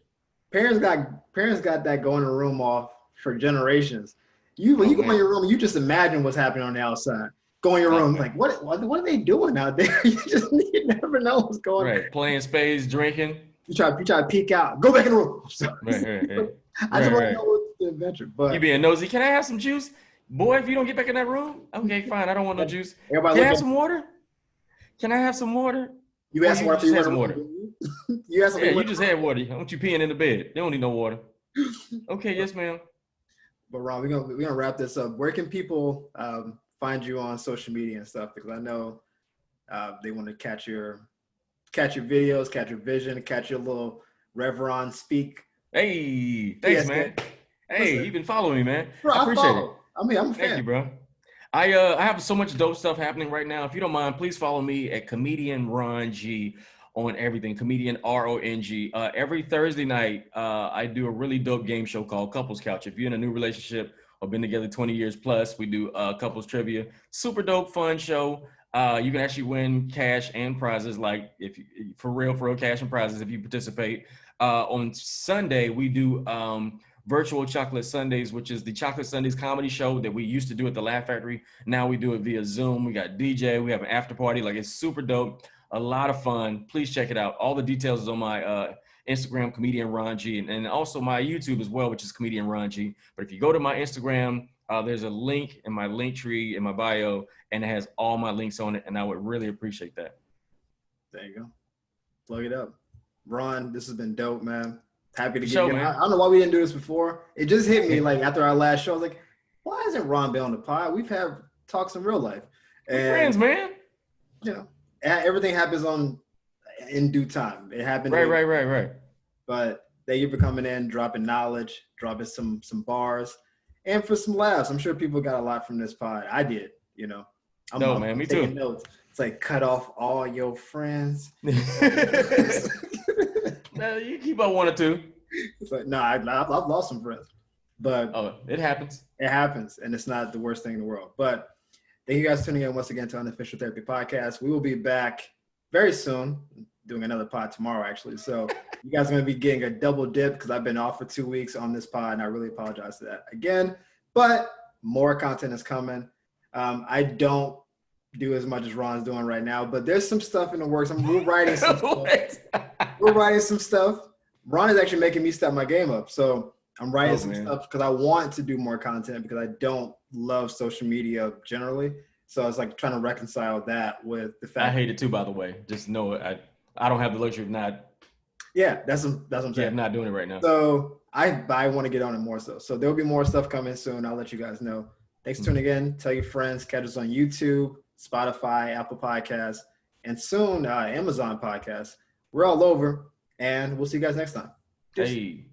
parents got that going in the room off for generations. When Oh you go in man. your room, you just imagine what's happening on the outside. Go in your Oh room, man. like what are they doing out there? You never know what's going. Right. Playing spades, drinking. You try to peek out. Go back in the room. So, Right, right, right. I just Right, want to right. know what's the adventure. You But being nosy. Can I have some juice? Boy, if you don't get back in that room, okay, fine. I don't want no juice. everybody Can I look have at some water? Can I have some water? you. Or Ask you water after just you had went in some the room. water? Didn't you? You asked after Yeah, you you went in just the had room. water. I want you peeing in the bed. They don't need no water. Okay, yes, ma'am. But Ron, we're gonna wrap this up. Where can people find you on social media and stuff? Because I know they want to catch your videos, catch your vision, catch your little Revron speak Hey, thanks, PSA. man. Hey, Listen, you've been following me, man. bro, I I appreciate it. follow. I mean, I'm a Thank fan. you, bro. I have so much dope stuff happening right now. If you don't mind, please follow me at comedian Ron G on everything. Comedian RONG. Every Thursday night, I do a really dope game show called Couples Couch. If you're in a new relationship or been together 20 years plus, we do couples trivia. Super dope, fun show. You can actually win cash and prizes, like if you, for real, cash and prizes if you participate. On Sunday, we do Virtual Chocolate Sundays, which is the Chocolate Sundays comedy show that we used to do at the Laugh Factory. Now we do it via Zoom. We got DJ, we have an after party. Like, it's super dope, a lot of fun. Please check it out. All the details is on my Instagram, comedian Ron G, and also my YouTube as well, which is comedian Ron G. But if you go to my Instagram, there's a link in my link tree in my bio, and it has all my links on it, and I would really appreciate that. There you go. Plug it up. Ron, this has been dope, man. Happy to For get sure, you. I man. don't know why we didn't do this before. It just hit me like after our last show. I was like, why isn't Ron been on the pod? We've had talks in real life. We And friends, man. you know, everything happens in due time. It happened. Right. But thank you for coming in, dropping knowledge, dropping some bars, and for some laughs. I'm sure people got a lot from this pod. I did. No, I'm man, me taking too. notes. It's like cut off all your friends. No, you keep on one or two. It's like no, I've lost some friends, but Oh, it happens. it happens, and it's not the worst thing in the world. But thank you guys for tuning in once again to Unofficial Therapy Podcast. We will be back very soon, doing another pod tomorrow, actually. So you guys are going to be getting a double dip because I've been off for 2 weeks on this pod, and I really apologize for that again. But more content is coming. I don't do as much as Ron's doing right now, but there's some stuff in the works. We're writing some stuff. We're writing some stuff. Ron is actually making me step my game up. So I'm writing some stuff because I want to do more content because I don't love social media generally. So it's like trying to reconcile that with the fact. I hate it too, by the way. Just know it. I don't have the luxury of not. Yeah, that's what I'm saying. Yeah, I'm not doing it right now. So I want to get on it more so. So there'll be more stuff coming soon. I'll let you guys know. Thanks for tuning in. Tell your friends. Catch us on YouTube, Spotify, Apple Podcasts, and soon Amazon Podcasts. We're all over, and we'll see you guys next time. Cheers. Hey.